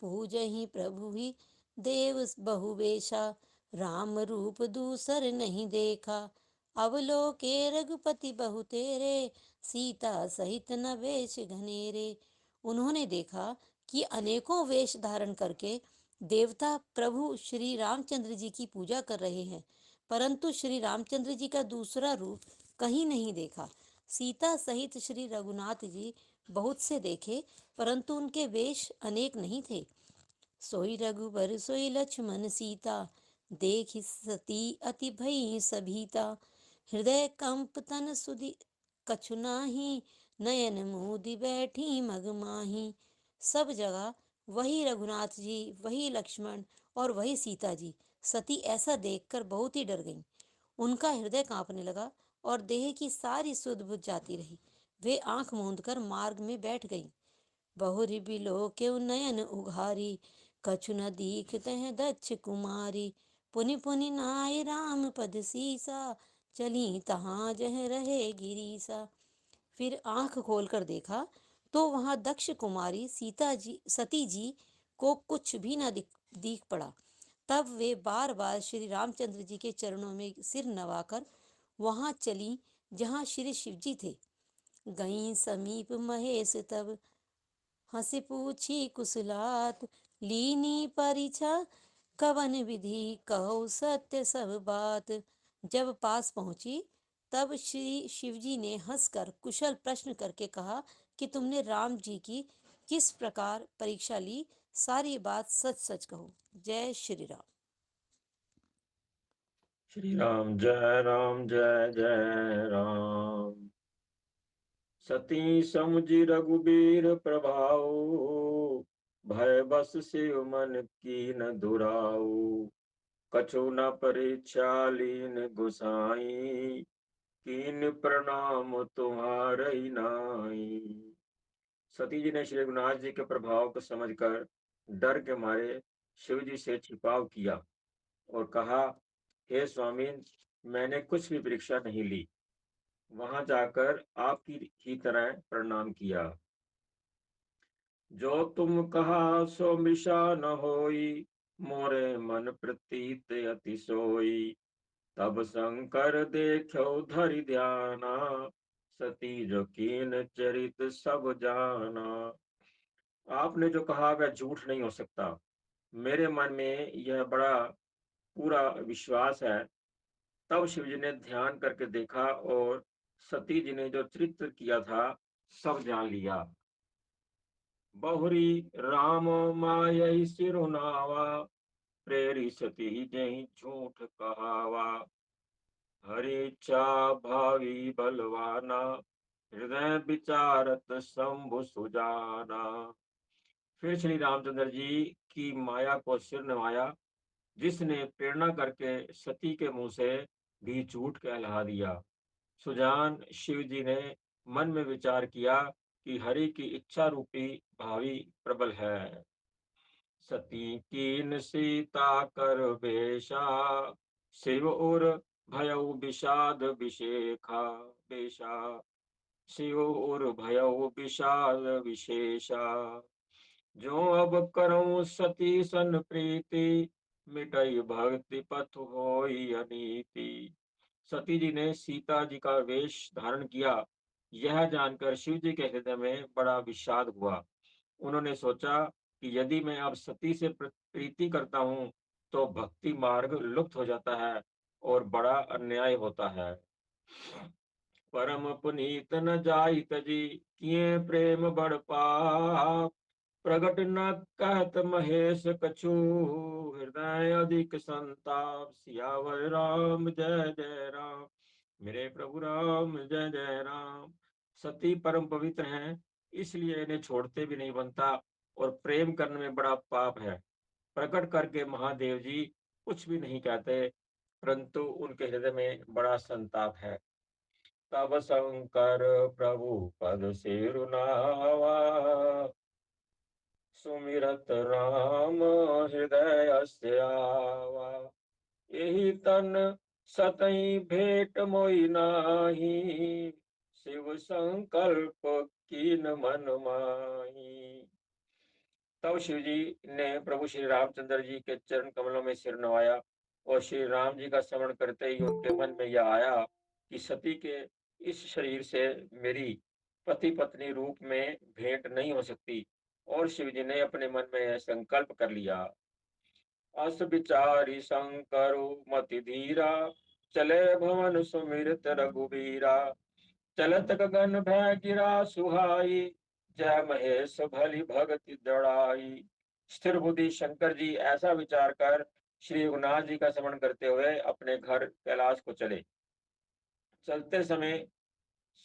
पूजहि प्रभु ही देव बहुवेशा, राम रूप दूसर नहीं देखा। अवलोके रघुपति बहु तेरे, सीता सहित न वेश घनेरे। उन्होंने देखा कि अनेकों वेश धारण करके देवता प्रभु श्री रामचंद्र जी की पूजा कर रहे हैं, परंतु श्री रामचंद्र जी का दूसरा रूप कहीं नहीं देखा। सीता सहित श्री रघुनाथ जी बहुत से देखे, परंतु उनके वेश अनेक नहीं थे। सोई रघुबर सोई लक्ष्मण सीता, देखि सती अति भई सभीता। हृदय कंप तन सुधि कछु नाही, नयन मोदि बैठी मगमाही। सब जगह वही रघुनाथ जी, वही लक्ष्मण और वही सीता जी। सती ऐसा देखकर बहुत ही डर गईं। उनका हृदय कांपने लगा और देह की सारी सुध बुझ जाती रही। वे आंख मूंदकर मार्ग में बैठ गईं। बहुरि बिलोके नयन उघारी, कछु न दीखतह दक्ष कुमारी। पुनि पुनि नाय राम पद सीसा, चली तहाँ जह रहे गिरीसा। फिर आंख खोलकर देखा तो वहां दक्ष कुमारी सती जी को कुछ भी न दिख पड़ा। तब वे बार बार श्री रामचंद्र जी के चरणों में सिर नवाकर वहां चली जहां श्री शिव जी थे। गई समीप महेश तब, हंसी पूछी कुशलात। लीनी परीक्षा कवन विधि, कहो सत्य सब बात। जब पास पहुंची तब श्री शिवजी ने हंसकर कुशल प्रश्न करके कहा कि तुमने राम जी की किस प्रकार परीक्षा ली, सारी बात सच सच कहो। जय श्री राम। श्री राम जय जय राम। सती समुझी रघुबीर प्रभाऊ, भय बस शिव मन कीन दुराऊ। कछु न परीक्षा लीन गुसाई, कीन प्रणाम तुम्हारे नाई। सती जी ने श्री रघुनाथ जी के प्रभाव को समझकर डर के मारे शिव जी से छिपाव किया और कहा, हे स्वामी, मैंने कुछ भी परीक्षा नहीं ली। वहां जाकर आपकी ही तरह प्रणाम किया। जो तुम कहा सो मिशा न होई, मोरे मन प्रतीत अति सोई। तब शंकर देखो धरि ध्याना, सती जो कीन चरित सब जाना। आपने जो कहा वह झूठ नहीं हो सकता। मेरे मन में यह बड़ा पूरा विश्वास है। तब शिव जी ने ध्यान करके देखा और सती जी ने जो चरित्र किया था सब जान लिया। बहुरी राम मायहि सिरुनावा, प्रेरी सती जहि झूठ कहावा। हरि इच्छा भावी बलवाना, हृदय विचारत शंभु सुजाना। फिर श्री रामचंद्र जी की माया को सिर नवाया, जिसने प्रेरणा करके सती के मुंह से भी झूठ कहला दिया। सुजान शिव जी ने मन में विचार किया कि हरि की इच्छा रूपी भावी प्रबल है। सती कीन सीता कर बेशा, शिव उर भयउ विषाद विशेखा बेशा। शिव उर भयउ विषाद विशेषा। जो अब करऊं सती सन प्रीति, मिटई भक्ति पथ होई अनीति। सती जी ने सीता जी का वेश धारण किया। यह जानकर शिव जी के हृदय में बड़ा विषाद हुआ। उन्होंने सोचा कि यदि मैं अब सती से प्रीति करता हूँ तो भक्ति मार्ग लुप्त हो जाता है और बड़ा अन्याय होता है। परम पुनीत न जाई तजी, किए प्रेम बड़ पाप। प्रगट न कहत महेश कछु, हृदय अधिक संताप। सियावर राम जय जय राम। मेरे प्रभु राम जय जय राम। सती परम पवित्र हैं, इसलिए इन्हें छोड़ते भी नहीं बनता, और प्रेम करने में बड़ा पाप है। प्रकट करके महादेव जी कुछ भी नहीं कहते, परंतु उनके हृदय में बड़ा संताप है। तब शंकर प्रभु पद सिरुनावा, सुमिरत राम हृदय से आवा। यही तन सतई भेंट मोई नाही, शिव संकल्प कीन मन माही। तब शिव जी ने प्रभु श्री रामचंद्र जी के चरण कमलों में सिर नवाया, और श्री राम जी का स्मरण करते ही उनके मन में यह आया कि सती के इस शरीर से मेरी पति पत्नी रूप में भेंट नहीं हो सकती, और शिव जी ने अपने मन में यह संकल्प कर लिया। अस विचारी शंकरु मति धीरा, चले भवन सुमिरत रघुबीरा। चलत गगन भय गिरा सुहाई, जय महेश भली भगति दड़ाई। स्थिर बुद्धि शंकर जी ऐसा विचार कर श्री रघुनाथ जी का स्मरण करते हुए अपने घर कैलाश को चले। चलते समय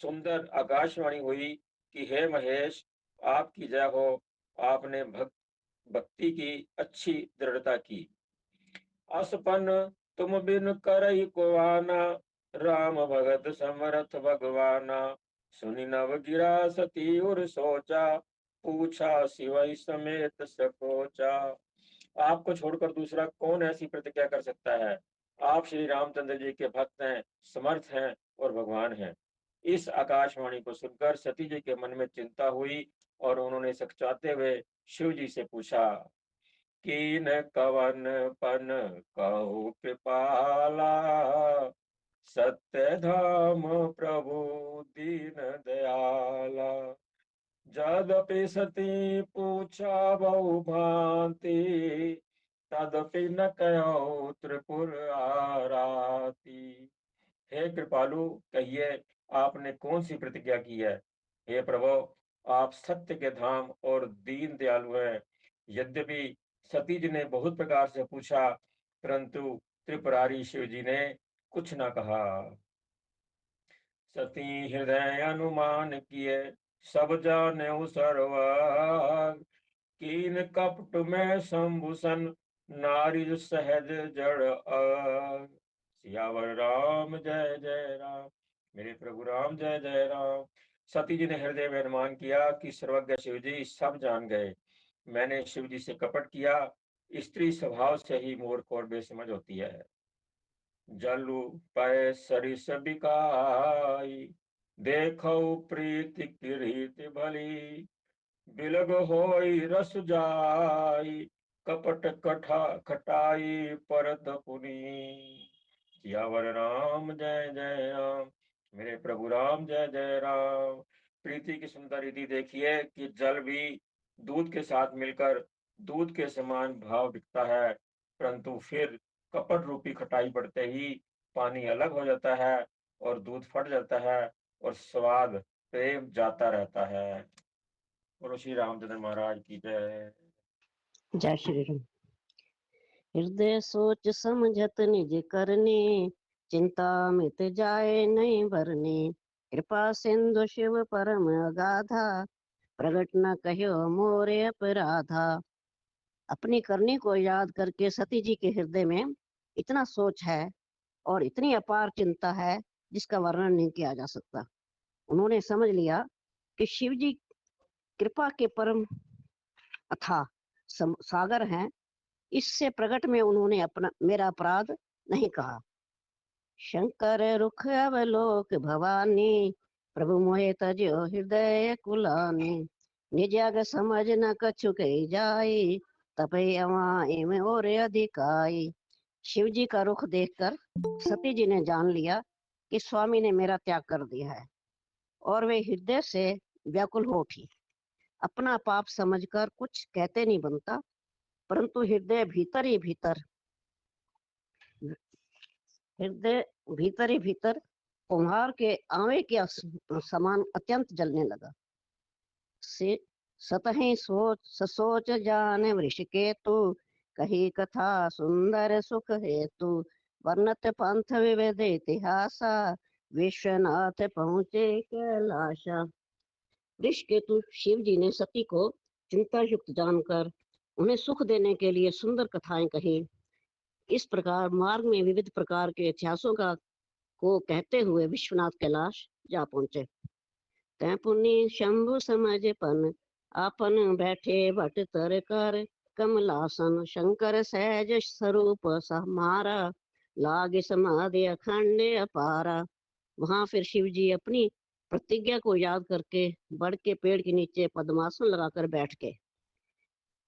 सुंदर आकाशवाणी हुई कि हे महेश, आपकी जय हो, आपने भक्ति की अच्छी दृढ़ता की। असपन तुम बिन करई को आना, राम भगत समरथ भगवाना। सुनि नव गिरा सती उर सोचा, पूछा शिवई समेत सकोचा। आपको छोड़कर दूसरा कौन ऐसी प्रतिज्ञा कर सकता है? आप श्री रामचंद्र जी के भक्त हैं, समर्थ हैं और भगवान हैं। इस आकाशवाणी को सुनकर सती जी के मन में चिंता हुई, और उन्होंने सचचाते हुए शिव जी से पूछा, कीन कवन पन कहु कृपाला। सत्य धाम प्रभु दीन दयाला। जदपि सती पूछा बहु भांति, तदपि न कहो त्रिपुर आराती। हे कृपालु, कहिए आपने कौन सी प्रतिज्ञा की है? हे प्रभु, आप सत्य के धाम और दीन दयालु हैं। यद्यपि सती जी ने बहुत प्रकार से पूछा, परंतु त्रिपुरारी शिव जी ने कुछ न कहा। सती हृदय अनुमान किए, सब जाने सर्वग। कीन कपट में शंभुसन, नारी सहज जड़ अग। सियावर राम जय जय राम। मेरे प्रभु राम जय जय राम। सती जी ने हृदय में अनुमान किया कि सर्वज्ञ शिव जी सब जान गए। मैंने शिव जी से कपट किया। स्त्री स्वभाव से ही मूर्ख और बेसमझ होती है। जलु पै सरिस बिकाई, देखो प्रीति की रीति भली। बिलग होई रस जाई, कपट खटाई परत पुनी। सियावर राम जय जय राम। मेरे प्रभु राम जय जय राम। प्रीति की सुंदर रीति देखिए कि जल भी दूध के साथ मिलकर दूध के समान भाव दिखता है, परंतु फिर कपट रूपी खटाई पड़ते ही पानी अलग हो जाता है और दूध फट जाता है और स्वाद प्रेम जाता रहता है। बोलो श्री रामचंद्र महाराज की जय। जय श्री राम। हृदय सोच समझत निज करने, चिंता मिट जाए नहीं भरने। कृपा सिंधु शिव परम अगाधा, प्रगट न कहो मोरे अपराधा। अपनी करनी को याद करके सती जी के हृदय में इतना सोच है और इतनी अपार चिंता है जिसका वर्णन नहीं किया जा सकता। उन्होंने समझ लिया कि शिव जी कृपा के परम अथाह सागर हैं। इससे प्रकट में उन्होंने अपना मेरा अपराध नहीं कहा। शंकर रुख अवलोक भवानी, प्रभु मोहे तजो हृदय कुलानी। निज अग समझ न कछु कही जाई, तपे अवाई में और अधिकाई। शिव जी का रुख देखकर सती जी ने जान लिया कि स्वामी ने मेरा त्याग कर दिया है, और वे हृदय से व्याकुल हो उठी। अपना पाप समझकर कुछ कहते नहीं बनता, परंतु हृदय भीतर ही भीतर कुम्हार के आवे के समान अत्यंत जलने लगा। से सतहि सोच ससोच जान वृष केतु, कही कथा सुंदर सुख हेतु, वर्णत पंथ विविध इतिहासा, विश्वनाथ पहुँचे कैलाशा। वृष केतु शिव जी ने सती को चिंता युक्त जानकर उन्हें सुख देने के लिए सुंदर कथाएं कही। इस प्रकार मार्ग में विविध प्रकार के इतिहासों को कहते हुए विश्वनाथ कैलाश जा पहुंचे। तै पुनि शंभु समझ पन, आपन बैठे भट तर कर, कमलासन शंकर सहज स्वरूप समारा, लागे समाधि अखंड अपारा। वहां फिर शिव जी अपनी प्रतिज्ञा को याद करके बड़ के पेड़ के नीचे पद्मासन लगाकर बैठ गए।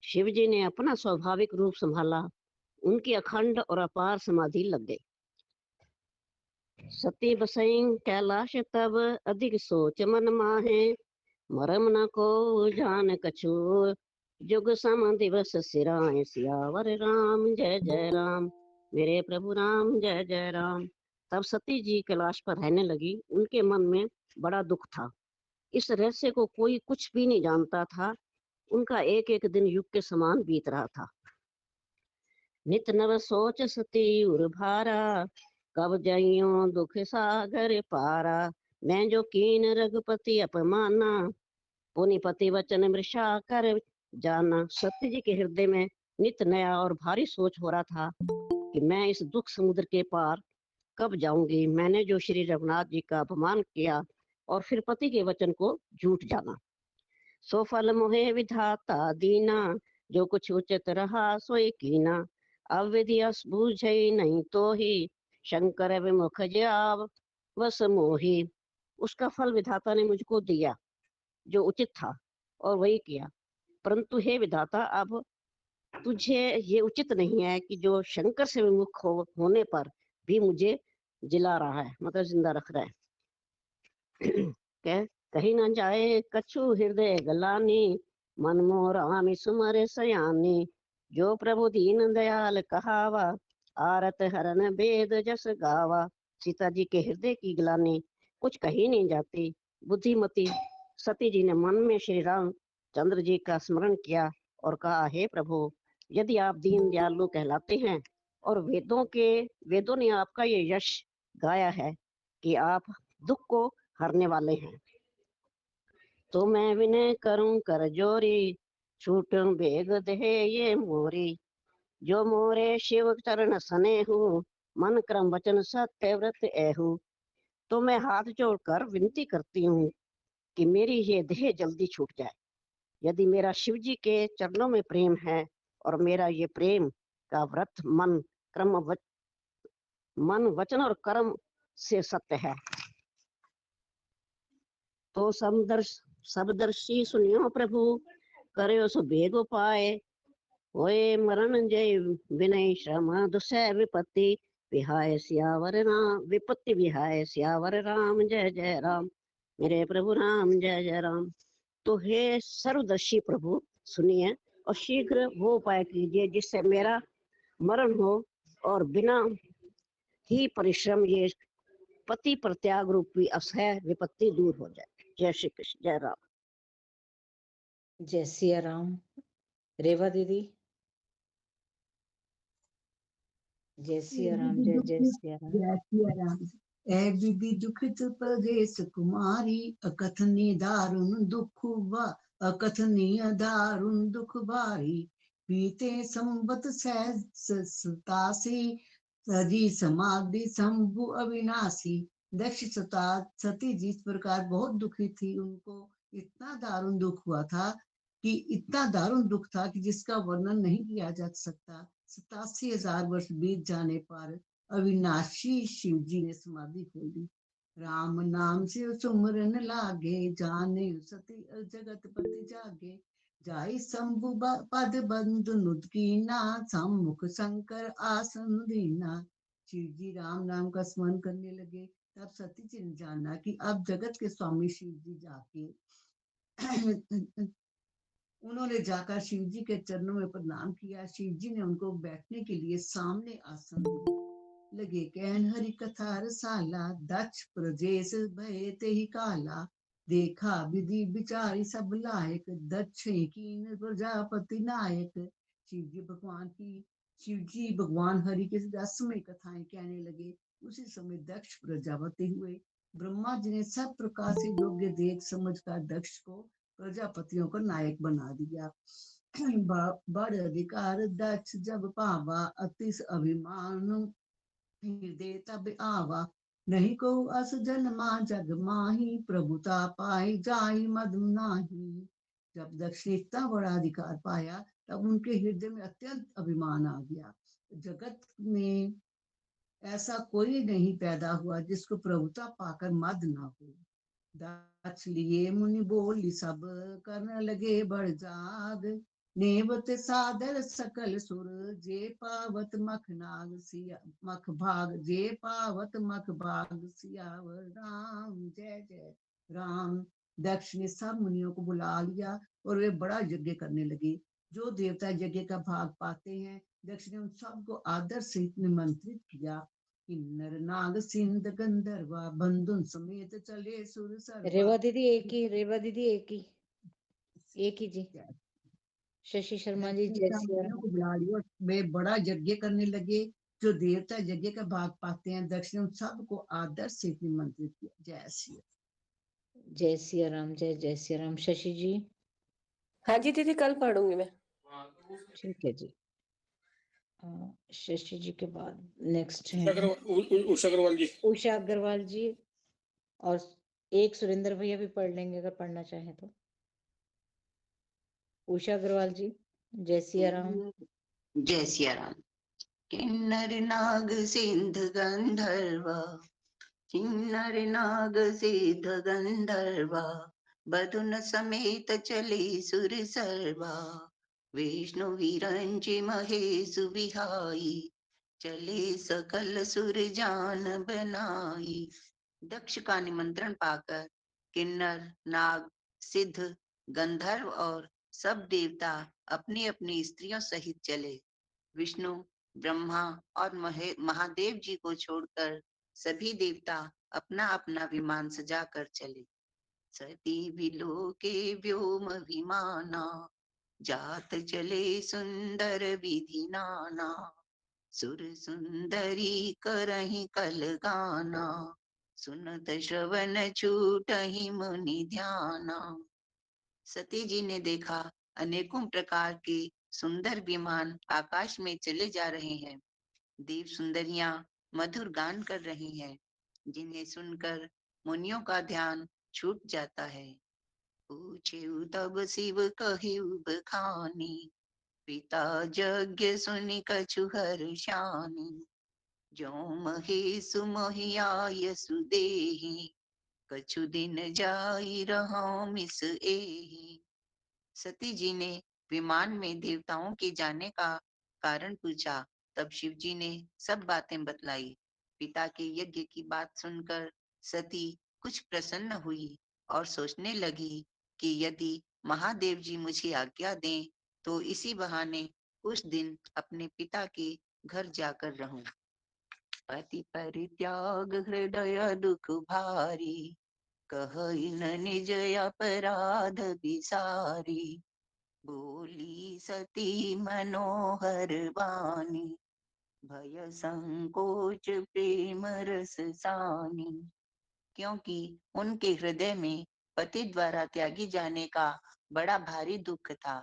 शिव जी ने अपना स्वाभाविक रूप संभाला, उनकी अखंड और अपार समाधि लग गई। सती बसई कैलाश तब, अधिक सोच मन माहे, मरम न को जान कछु, जुग सम दिवस सिराए, सियावर राम जय जय राम। मेरे प्रभु राम जय जय राम। तब सती जी कैलाश पर रहने लगी। उनके मन में बड़ा दुख था। इस रहस्य को कोई कुछ भी नहीं जानता था। उनका एक एक दिन युग के समान बीत रहा था। नित नव सोच सती उर भारा, कब जइयो दुख सागर पारा, मैं जो कीन रघुपति अपमाना, पुनिपति वचन मृषा कर जाना। सत्य जी के हृदय में नित नया और भारी सोच हो रहा था कि मैं इस दुख समुद्र के पार कब जाऊंगी। मैंने जो श्री रघुनाथ जी का अपमान किया और फिर पति के वचन को झूठ जाना। सो फल मोहे विधाता दीना, जो कुछ उचित रहा सोई कीना, अविधि बूझई नहीं तो ही, शंकर विमुख जाव वस मोही। उसका फल विधाता ने मुझको दिया जो उचित था और वही किया, परंतु हे विधाता अब तुझे ये उचित नहीं है कि जो शंकर से विमुख होने पर भी मुझे जिला रहा है, मतलब जिंदा रख रहा है। कहीं न जाए कछु हृदय गलानी, मन मोर आमी सुमर सयानी, जो प्रभु दीन दयाल कहावा, आरत हरन वेद जस गावा। सीता जी के हृदय की ग्लानि कुछ कही नहीं जाती। बुद्धिमती सती जी ने मन में श्री राम चंद्र जी का स्मरण किया और कहा, हे प्रभु, यदि आप दीन दयालु कहलाते हैं और वेदों ने आपका ये यश गाया है कि आप दुख को हरने वाले हैं, तो मैं विनय करूं कर जोरी, छूटूं बेग दे ये मोरी। जो मोरे शिव चरण सनेहु, मन क्रम वचन सत्य व्रत एहु। तो मैं हाथ जोड़कर विनती करती हूँ कि मेरी ये देह जल्दी छूट जाए। यदि मेरा शिव जी के चरणों में प्रेम है और मेरा ये प्रेम का व्रत मन वचन और कर्म से सत्य है, तो सब दर्शी सुनियो प्रभु, करो सो बेग उपाय। होए मरण जय विनय श्रम दुसह विपत्ति, विहाय सियावर राम विपत्ति विहाय सियावर राम जय जय राम। मेरे प्रभु राम जय जय राम। तो हे सर्वदर्शी प्रभु सुनिए और शीघ्र वो उपाय कीजिए जिससे मेरा मरण हो और बिना ही परिश्रम ये पति प्रत्याग रूपी असह विपत्ति दूर हो जाए। जय श्री कृष्ण, जय राम। जय सिया राम। रेवा दीदी। जय सिया राम। जय जय सिया राम। जय सिया राम। ऐ विधि दुखित प्रदेश कुमारी, अकथनीय दारुण दुख अकथनीय दारुण दुख भारी। बीते संवत सतासी, सजी समाधि शंभु अविनाशी। दक्ष सती जी इस प्रकार बहुत दुखी थी। उनको इतना दारुण दुख हुआ था कि इतना दारुण दुख था कि जिसका वर्णन नहीं किया जा सकता। 87,000 वर्ष बीत जाने पर अविनाशी शिव जी ने समाधि खोली। राम नाम से सुमरन लागे, जाने सती जगत पति जागे। जाई शंभु पद बंधु नुद कीना, सम्मुख शंकर आसन दीना। शिव जी राम नाम का स्मरण करने लगे। तब सती जी ने जाना कि अब जगत के स्वामी शिव जी जाके उन्होंने जाकर शिव जी के चरणों में प्रणाम किया। शिव जी ने उनको बैठने के लिए सामने आसन दिया। लगे कहन हरि कथा रसाला, दक्ष प्रजेश भय ते ही काला, देखा विधि विचारी सब लायक, दक्ष कीन प्रजापति नायक। शिव जी भगवान हरि के रसमय कथाएं कहने लगे। उसी समय दक्ष प्रजापति हुए। ब्रह्मा जी ने सब प्रकार से योग्य देख समझकर दक्ष को प्रजापतियों का नायक बना दिया। बड़ अधिकार दक्ष जब पावा, अतिश अभिमान हृदय तब आवा, नहीं को अस जन्मा जग माही, प्रभुता पाई जाई मद नाही। जब दक्ष ने इतना बड़ा अधिकार पाया तब उनके हृदय में अत्यंत अभिमान आ गया। जगत में ऐसा कोई नहीं पैदा हुआ जिसको प्रभुता पाकर मद ना हो। दक्ष लिए मुनि बोली सब, करने लगे बड़ जाग, नेवत सादर सकल सुर, जे पावत मख नाग सिया मख भाग, जे पावत मख भाग सियावर राम। जय जय राम। दक्ष ने सब मुनियों को बुला लिया और वे बड़ा यज्ञ करने लगे। जो देवता यज्ञ का भाग पाते हैं, दक्ष ने उन सबको आदर से निमंत्रित किया। किन्नर नाग सिंध गंधर्वा, बंधुन समेत चले सुर सर्वा। रेवा दीदी एक ही, रेवा दीदी एक ही जी। शशि शर्मा जी जय सिया राम। को बुला लिया, वे बड़ा यज्ञ करने लगे। जो देवता यज्ञ का भाग पाते हैं, दक्ष ने उन सबको आदर से निमंत्रित किया। जय सिया जय सिया राम, जय जय सिया राम। शशि जी। हाँ जी दीदी, कल पढ़ूंगी मैं। ठीक है जी। शशि जी के बाद नेक्स्ट है उषा अग्रवाल जी। उषा अग्रवाल जी, और एक सुरेंद्र भैया भी पढ़ लेंगे अगर पढ़ना चाहे तो। उषा अग्रवाल जी जय सिया राम। जय सिया राम। किन्नर नाग सिंध गंधर्वा, किन्नर नाग सिंध गंधर्वा, बधुन समेत चले सुर सर्वा, विष्णु विरंचि महेश विहाई, चले सकल सुर जान बनाई। दक्ष का निमंत्रण पाकर किन्नर नाग सिद्ध गंधर्व और सब देवता अपनी अपनी स्त्रियों सहित चले। विष्णु ब्रह्मा और महादेव जी को छोड़कर सभी देवता अपना अपना विमान सजाकर चले। सती विलोके व्योम विमाना, जात चले सुंदर विधि नाना, सुर सुंदरी करहि कल गाना, सुनत श्रवण छूटहि मुनि ध्याना। सती जी ने देखा अनेकों प्रकार के सुंदर विमान आकाश में चले जा रहे हैं। देव सुंदरियां मधुर गान कर रही हैं, जिन्हें सुनकर मुनियों का ध्यान छूट जाता है। पूछे तब शिव कहिउ बखानी, पिता यज्ञ सुनि कछु हर्षानि, जो महेशु मोहियाय सुदेहि, कछु दिन जाई रहो मिस एहि। सती जी ने विमान में देवताओं के जाने का कारण पूछा। तब शिव जी ने सब बातें बतलाई। पिता के यज्ञ की बात सुनकर सती कुछ प्रसन्न हुई और सोचने लगी कि यदि महादेव जी मुझे आज्ञा दें तो इसी बहाने कुछ दिन अपने पिता के घर जाकर रहूं। पति परित्याग हृदय दुख भारी, कहई न निज अपराध बिसारी, बोली सती मनोहर वाणी, भय संकोच प्रेम रस सानी। क्योंकि उनके हृदय में पति द्वारा त्यागी जाने का बड़ा भारी दुख था,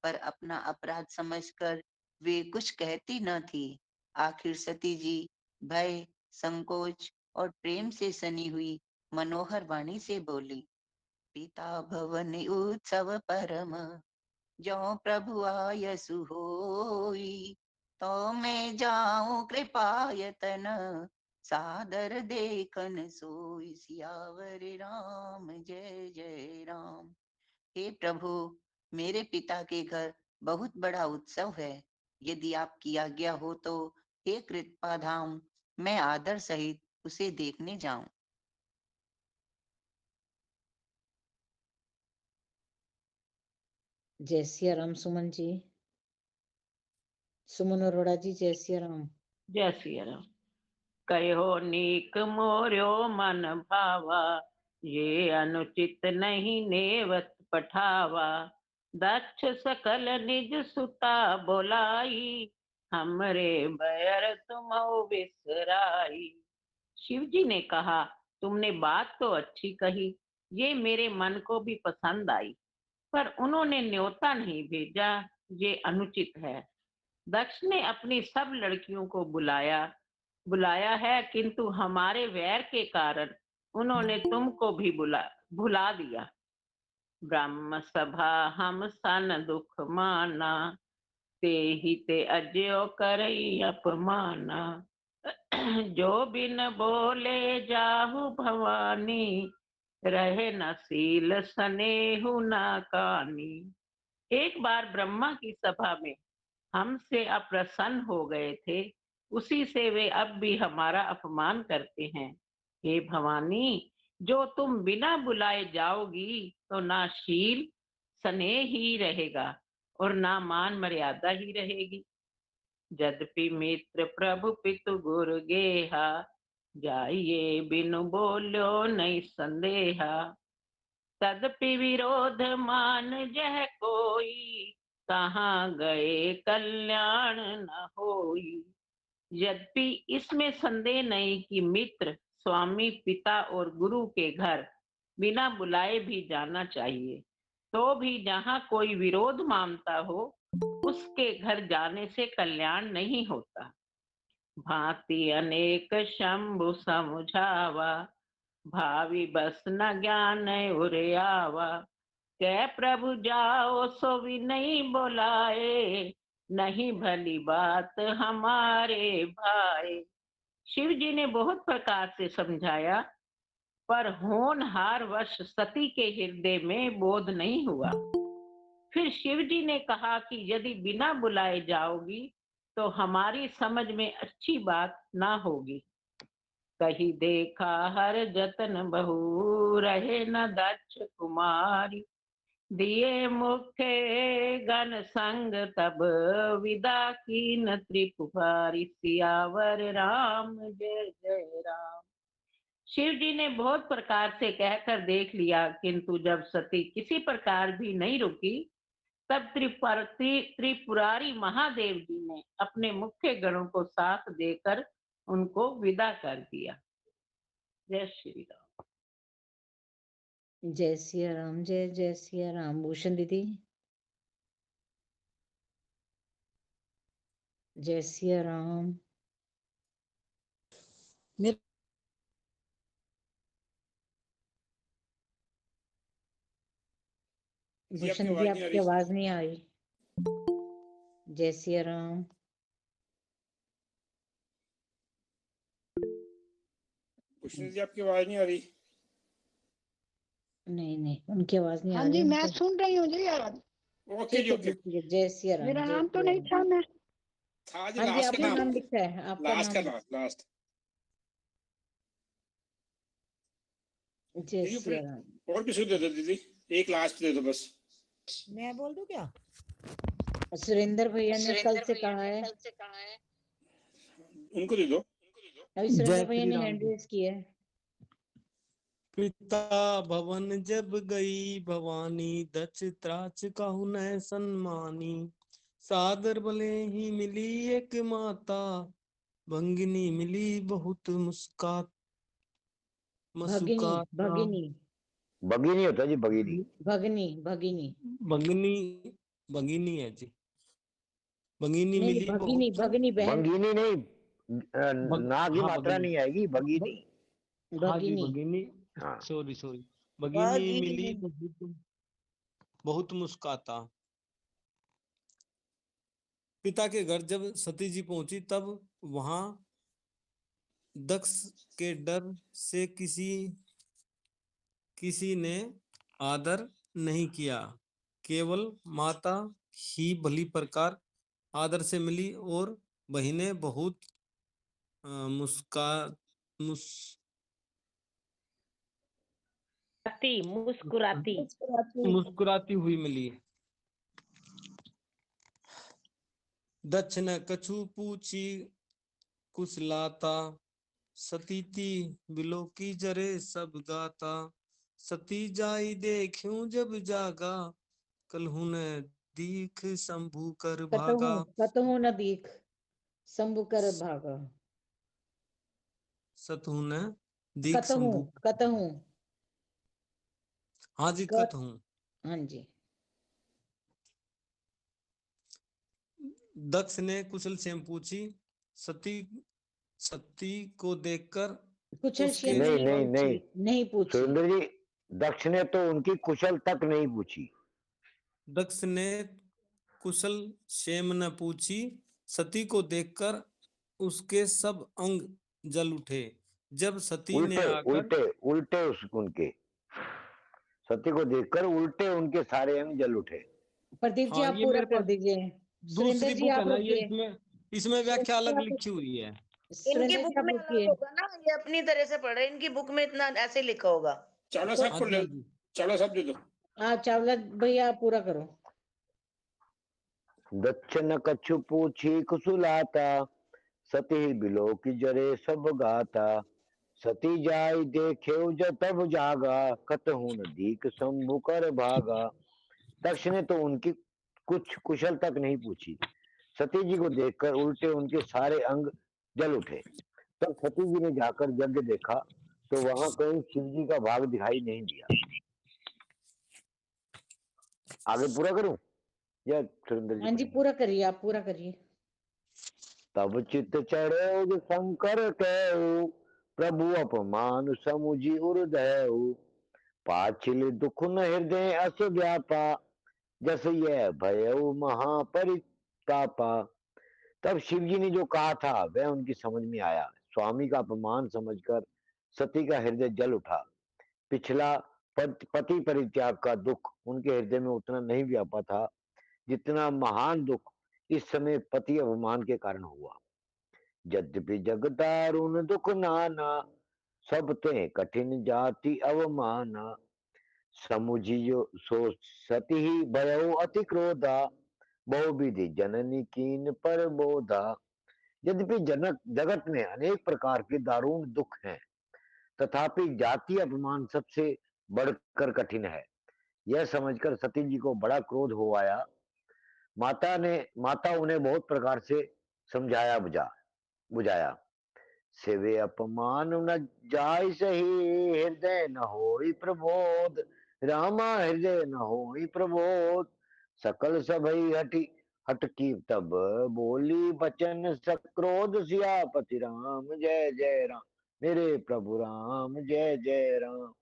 पर अपना अपराध समझकर वे कुछ कहती न थी। आखिर सती जी भय, संकोच और प्रेम से सनी हुई मनोहर वाणी से बोली। पिता भवन उत्सव परम, जो प्रभु आयसु होई, तो मैं जाऊं कृपायतन, सादर देखन सोई। सियावर राम जय जय राम। हे प्रभु, मेरे पिता के घर बहुत बड़ा उत्सव है। यदि आपकी आज्ञा हो तो हे कृपा धाम, मैं आदर सहित उसे देखने जाऊं। जय सिया राम। सुमन जी, सुमन अरोड़ा जी जय सिया राम। जय सिया राम। कहो नीक मोर्यो मन भावा, ये अनुचित नहीं नेवत पठावा। दक्ष सकल निज सुता बोलाई, हमरे बैर तुम बिसराई। शिव जी ने कहा, तुमने बात तो अच्छी कही, ये मेरे मन को भी पसंद आई, पर उन्होंने न्योता नहीं भेजा, ये अनुचित है। दक्ष ने अपनी सब लड़कियों को बुलाया है, किंतु हमारे वैर के कारण उन्होंने तुमको भी भुला दिया। ब्रह्म सभा हम सन दुख माना, ते ही ते अज्यो करई अपमाना। जो बिन बोले जाहु भवानी, रहे न सील स्नेहु न कानी। एक बार ब्रह्मा की सभा में हमसे अप्रसन्न हो गए थे, उसी से वे अब भी हमारा अपमान करते हैं। हे भवानी, जो तुम बिना बुलाए जाओगी तो ना शील स्नेह ही रहेगा और ना मान मर्यादा ही रहेगी। यद्यपि मित्र प्रभु पितु गुरु गेहा, जाइए बिनु बोलो नहीं संदेहा। तदपि विरोध मान जह कोई, कहाँ गए कल्याण न होई। यद्यपि इसमें संदेह नहीं कि मित्र, स्वामी, पिता और गुरु के घर बिना बुलाए भी जाना चाहिए, तो भी जहाँ कोई विरोध मानता हो, उसके घर जाने से कल्याण नहीं होता। भांति अनेक शंभु समझावा, भावी बस न ज्ञान उरियावा। कह प्रभु जाओ सो भी नहीं बोलाए, नहीं भली बात हमारे भाई। शिव जी ने बहुत प्रकार से समझाया, पर होनहार वश सती के हृदय में बोध नहीं हुआ। फिर शिव जी ने कहा कि यदि बिना बुलाए जाओगी तो हमारी समझ में अच्छी बात ना होगी। कही देखा हर जतन बहु, रहे न दक्ष कुमारी। दिए मुखे गण संग तब, विदा कीन त्रिपुरारी। सियावर राम जय जय राम। शिव जी ने बहुत प्रकार से कहकर देख लिया, किंतु जब सती किसी प्रकार भी नहीं रुकी, तब त्रिपुरारी महादेव जी ने अपने मुख्य गणों को साथ देकर उनको विदा कर दिया। जय श्री राम। जय सिया राम, जय जय सिया राम। भूषण दीदी। जय सिया राम। भूषण दीदी, आपकी आवाज नहीं आ रही। जय सिया राम। भूषण जी, आपकी आवाज नहीं आ रही। नहीं, उनकी आवाज नहीं आ रही। हाँ जी, मैं सुन रही हूँ जी। ओके जी, ओके। जय सिया राम। मेरा नाम तो नहीं था। मैं था जी, हाँ जी, लास्ट का आपका नाम नाम लिखा है। आपका लास्ट नाम का लास्ट। जय सिया राम। और किसी को दे दो दीदी, एक लास्ट दे दो बस। मैं बोल दूं क्या? सुरेंद्र भैया ने कल से कहा है, उनको दे दो। अभी सुरेंद्र भैया ने हैंड रेज किया है। पिता भवन जब गई भवानी, दक्ष त्राच कहु न सन्मानी। सादर भले ही मिली एक माता, भंगिनी मिली बहुत भगिनी भगिनी होता जी, भगिनी भगिनी है जी। भगिनी मिली भगिनी बहन। भगिनी नहीं, ना की मात्रा नहीं आएगी, भगिनी। भगिनी। सॉरी भगिनी मिली बहुत मुस्काता। पिता के घर जब सती जी पहुंची, तब वहां दक्ष के डर से किसी ने आदर नहीं किया। केवल माता ही भली प्रकार आदर से मिली और बहनें बहुत मुस्कुराती हुई मिली। दक्ष ने कछु पूछी कुशलाता, सतीती बिलोकी जरे सब गाता, सती जाई देखूं जब जागा, कलहू ने दीख शंभू कर भागा। कतहु न दीख शंभु कर भागा। सतहु ने दीख कतहु शंभू। कतहु हाँ जी कतहु। हाँ जी। दक्ष ने कुशल से पूछी, सती सती को देखकर कुशल उसके क्षेम नहीं नहीं नहीं नहीं पूछी। सुरेंद्र जी, दक्ष ने तो उनकी कुशल तक नहीं पूछी। दक्ष ने कुशल क्षेम न पूछी, सती को देखकर उसके सब अंग जल उठे। जब सती ने उल्टे आकर उल्टे उल्टे उनके सती को देखकर उल्टे उनके सारे अंग जल उठे। प्रदीप जी हाँ आप ये पूरा मेरे कर पास दीजिए। सुरेंद्र दूसरी जी बुक है आप ना, ये रुकिए। इसमें व्याख्या अलग सुरेंद्र लिखी हुई है। इनकी जी बुक आप में अलग रुकिए। होगा ना, ये अपनी तरह से पढ़ रहे हैं, इनकी बुक में इतना ऐसे लिखा होगा। चावला तो साहब को ले, चावला साहब दे दो। चावला भैया आप पूरा करो। दक्ष न कछु पूछी कुशुलाता, सती बिलो की जरे सब गाता, सती जाई देखे जो तब जागा, कतहु न दीख शंभु कर भागा। दक्ष ने तो उनकी कुछ कुशल तक नहीं पूछी। सती जी को देखकर उल्टे उनके सारे अंग जल उठे। तब सती जी ने जाकर यज्ञ देखा तो वहां कहीं शिव जी का भाग दिखाई नहीं दिया। आगे पूरा करूं या सुरेंद्र जी हाँ जी पढ़ेंगे? पूरा करिए, आप पूरा करिए। तब चित चढ़े शंकर कहू, प्रभु अपमान समुझी उर्दयऊ, पाछिल दुख न हृदय अस व्यापा, जस यह भयऊ महापरितापा। तब शिव जी ने जो कहा था वह उनकी समझ में आया। स्वामी का अपमान समझकर सती का हृदय जल उठा। पिछला पति परित्याग का दुख उनके हृदय में उतना नहीं व्यापा था जितना महान दुख इस समय पति अपमान के कारण हुआ। यद्यपि जग दारुण दुख नाना, सब ते कठिन जाति अवमाना, समुझियो सो सती ही भयो अति क्रोधा, बहु विधि जननी कीन पर बोधा। यद्यपि जगत में अनेक प्रकार के दारुण दुख हैं, तथापि जाति अपमान सबसे बढ़कर कठिन है। यह समझकर सती जी को बड़ा क्रोध हो आया। माता उन्हें बहुत प्रकार से समझाया बुझाया। सेवे अपमान न जाय सही, हृदय न होई प्रबोध, रामा हृदय न होई प्रबोध। सकल सभई हटकी तब बोली बचन सक्रोध, सियापति राम जय जय राम, मेरे प्रभु राम जय जय राम।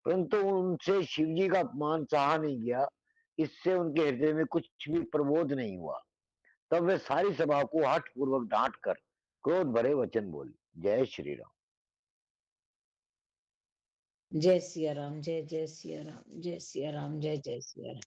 परंतु उनसे शिव जी का अपमान सहा नहीं गया। इससे उनके हृदय में कुछ भी प्रबोध नहीं हुआ। तब वे सारी सभा को हठ पूर्वक डांट कर क्रोध भरे वचन बोले। जय श्री राम। जय सिया राम, जय जय सिया राम, जय सिया राम, जय जय सिया राम।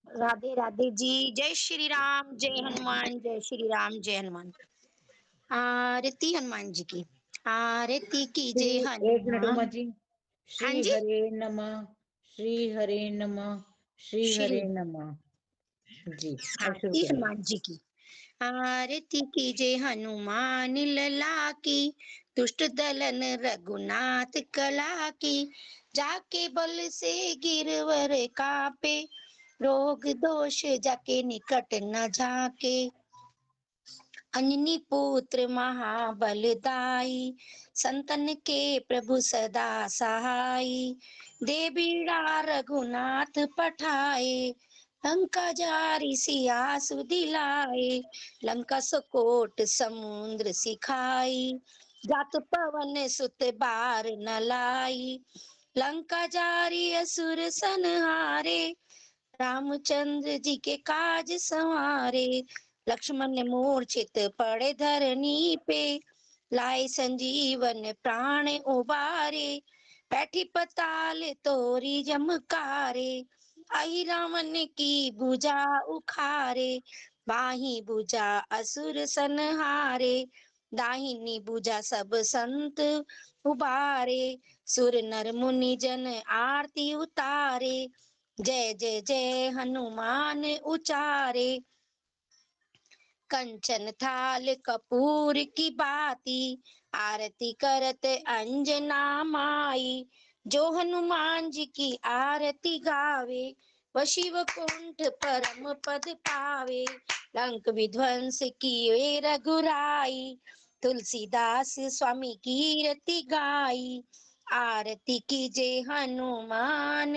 राधे राधे जी। जय श्री राम, जय हनुमान, जय श्री राम, जय हनुमान। आरती हनुमान जी की, आरती की जय एक मिनट उमा हनुमान। जी। हाँ श्री जी। हरे नमः, श्री हरे नमः, श्री हरे नमः जी। अब शुरू आरती करिए। हनुमान जी की, आरती की जय हनुमान लला की, दुष्ट दलन रघुनाथ कला की, जाके बल से गिरवर कापे, रोग दोष जाके निकट न झाके, अंजनी पुत्र महाबलदाई, संतन के प्रभु सदा सहाई, दे बीड़ा रघुनाथ पठाए, लंका जारी सिया सुदिलाए, लंका सुकोट समुद्र सिखाई, जात पवन सुत बार न लाई, लंका जारी असुर संहारे, रामचंद्र जी के काज संवारे, लक्ष्मण मूर्छित पड़े धरनी पे, लाए संजीवन प्राण उबारे, बैठी पताल तोरी जमकारे, आई रावण की भुजा उखारे, बाही बुझा असुर संहारे, दाहिनी बुझा सब संत उबारे, सुर नर मुनि जन आरती उतारे, जय जय जय हनुमान उचारे, कंचन थाल कपूर की बाती, आरती करत अंजना माई, जो हनुमान जी की आरती गावे, वह शिव कुंठ परम पद पावे, लंक विध्वंस किए रघुराई, तुलसीदास स्वामी कीरति गाई, आरती कीजे हनुमान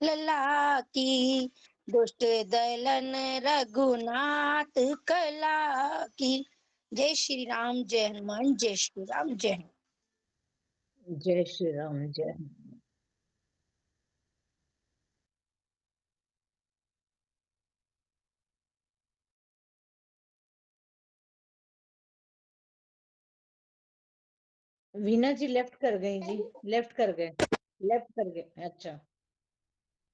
लला की, दुष्ट दलन रघुनाथ कला की। जय श्री राम, जय हनुमान, जय श्री राम, जय हनुमान। जय श्री राम, जय हनुमान। वीना जी लेफ्ट कर गई जी, लेफ्ट कर गए, लेफ्ट कर गए। अच्छा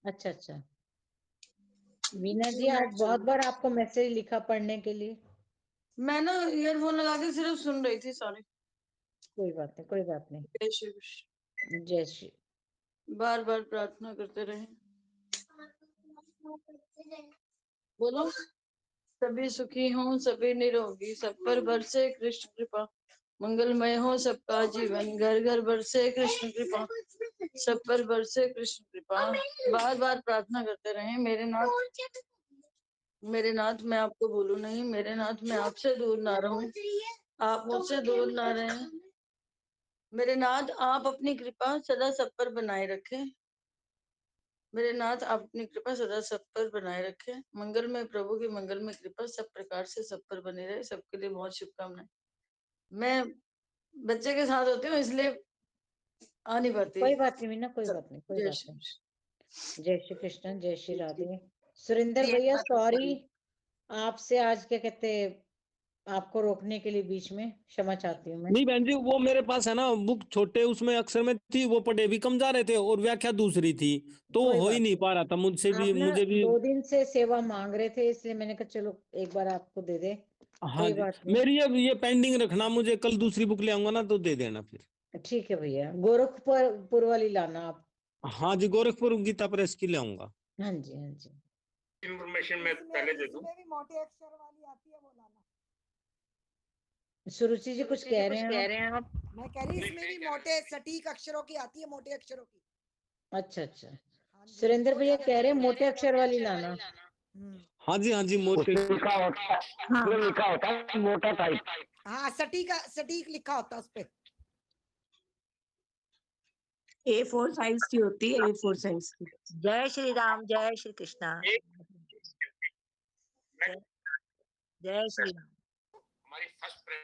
अच्छा अच्छा। वीना जी आज बहुत बार आपको मैसेज लिखा पढ़ने के लिए। मैं ना ईयरफोन लगा के सिर्फ सुन रही थी सारी। कोई बात नहीं, कोई बात नहीं। जय श्री कृष्ण। जय श्री। बार बार प्रार्थना करते रहे। बोलो। सभी सुखी हों, सभी निरोगी, सब पर बरसे कृष्ण कृपा, मंगलमय हो सबका जीवन, घर घर बरसे कृष्ण कृपा, सब पर बरसे कृष्ण कृपा। बार बार प्रार्थना करते रहे। मेरे नाथ मैं आपको भूलूं नहीं, मेरे नाथ मैं आपसे दूर ना रहूं, आप मुझसे दूर ना रहें। मेरे नाथ आप अपनी कृपा सदा सब पर बनाए रखें, मेरे नाथ आप अपनी कृपा सदा सब पर बनाए रखें। मंगल में प्रभु की मंगल में कृपा सब प्रकार से सब पर बनी रहे। सबके लिए बहुत शुभकामनाएं। मैं बच्चे के साथ होती हूँ इसलिए आ नहीं पाती। कोई बात नहीं मीना, कोई बात नहीं, कोई बात नहीं। जय श्री कृष्ण, जय श्री राधे। सुरेंद्र भैया सॉरी, आपसे आज क्या कहते आपको रोकने के लिए बीच में, क्षमा चाहती हूँ मैं। नहीं बहन जी, वो मेरे पास है ना बुक छोटे उसमें अक्षर में थी, वो पढ़े भी कम जा रहे थे और व्याख्या दूसरी थी, तो कोई हो ही बात नहीं पा रहा था मुझसे भी, आप ना मुझे भी। 2 दिन से सेवा मांग रहे थे, इसलिए मैंने कहा चलो एक बार आपको दे दे। हाँ कोई जी, बात नहीं, मेरी ये पेंडिंग रखना, मुझे कल दूसरी बुक ले आऊंगा ना तो दे देना फिर। ठीक है भैया। गोरखपुर वाली लाना आप। हाँ जी, गोरखपुर गीता प्रेस की ले आऊंगा। हाँ जी, हाँ जी। इन्फॉर्मेशन मैं पहले दे दूं। इसमें भी मोटे अक्षर वाली आती है, वो लाना। सुरुचि जी कुछ कह रहे हैं आप? मैं कह रही इसमें भी मोटे सटीक अक्षरों की आती है, मोटे अक्षरों की। अच्छा अच्छा। सुरेंद्र भैया कह रहे हैं मोटे अक्षर वाली लाना। हाँ जी, हाँ जी, मोटे उसमें लिखा होता है, उसमें लिखा होता है मोटा टाइप। हाँ, सटीक सटीक लिखा होता है उस पे। A4 साइज की होती है, A4 साइज की। जय श्री राम, जय श्री कृष्णा, जय श्री राम। हमारी फर्स्ट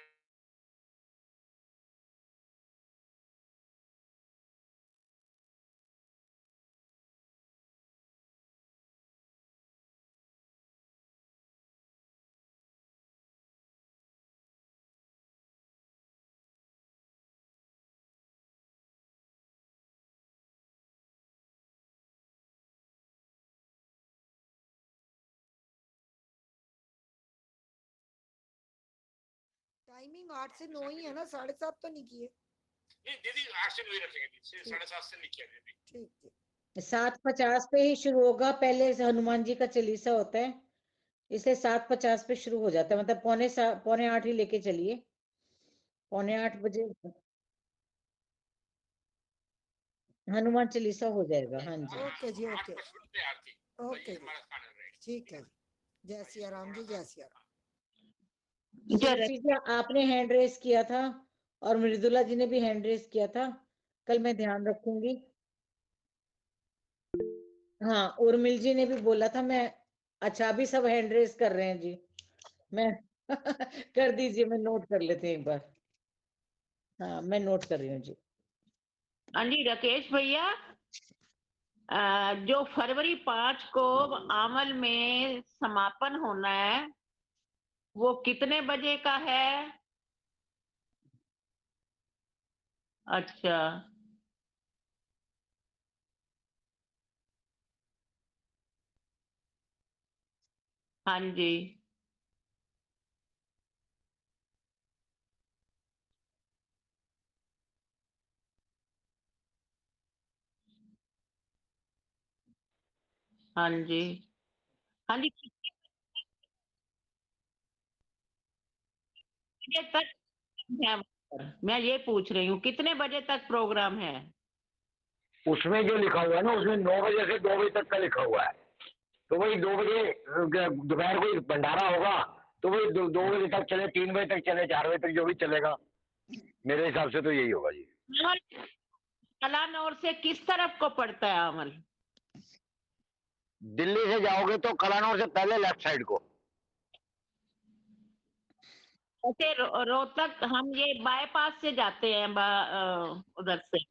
टाइमिंग 8 से 9 ही है ना, 7:30 तो नहीं किए। नहीं दीदी, 8 से 9 ही रखेंगे दीदी, 7:30 से नहीं किया दीदी। ठीक ठीक। 7:50 पे ही शुरू होगा, पहले से हनुमान जी का चालीसा होता है, इसलिए 7:50 पे शुरू हो जाता है, मतलब पौने 8 ही लेके चलिए, 7:45 हनुमान चालीसा हो जाएगा। हाँ जी, ओके जी, ओके ओके, ठीक है। जय सिया राम जी, जय सिया राम। सुरुचि जी आपने हैंड रेस किया था और मृदुला जी ने भी हैंड रेस किया था, कल मैं ध्यान रखूंगी। हाँ, उर्मिल जी ने भी बोला था। मैं अच्छा, अभी सब हैंड रेस कर रहे हैं जी, मैं कर दीजिए, मैं नोट कर लेते हैं एक बार। हाँ, मैं नोट कर रही हूँ जी। हाँ जी राकेश भैया, जो फरवरी 5 को आमल में समापन होना है, वो कितने बजे का है? अच्छा, हाँ जी। हाँ जी, हाँ जी। कितने बजे तक है वहाँ पर? मैं ये पूछ रही हूँ कितने बजे तक प्रोग्राम है? उसमें जो लिखा हुआ है ना, उसमें 9 बजे से 2 बजे तक का लिखा हुआ है। तो वही 2 बजे दोपहर को भंडारा होगा, तो वही 2 बजे तक चले, 3 बजे तक चले, 4 बजे तक, जो भी चलेगा। मेरे हिसाब से तो यही होगा जी। कलानौर से किस तरफ को पड़ता है अमल? दिल्ली से जाओगे तो कलानौर से पहले लेफ्ट साइड को। ऐसे रोहतक हम ये बाईपास से जाते हैं उधर से।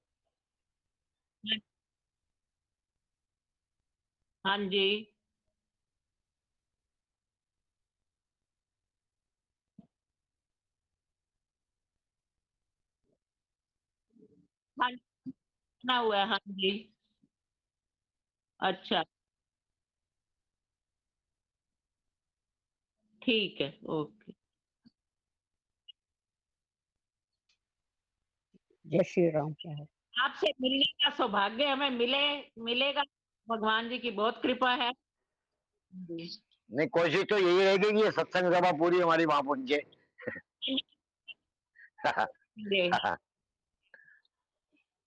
हाँ जी, हाँ ना हुआ है, हाँ जी। अच्छा, ठीक है, ओके। जय श्री राम। क्या है? आपसे मिलने का सौभाग्य हमें मिलेगा। भगवान जी की बहुत कृपा है जी। नहीं, कोशिश तो यही रहेगी कि ये सत्संग सभा पूरी हमारी वहां पहुंचे। जी।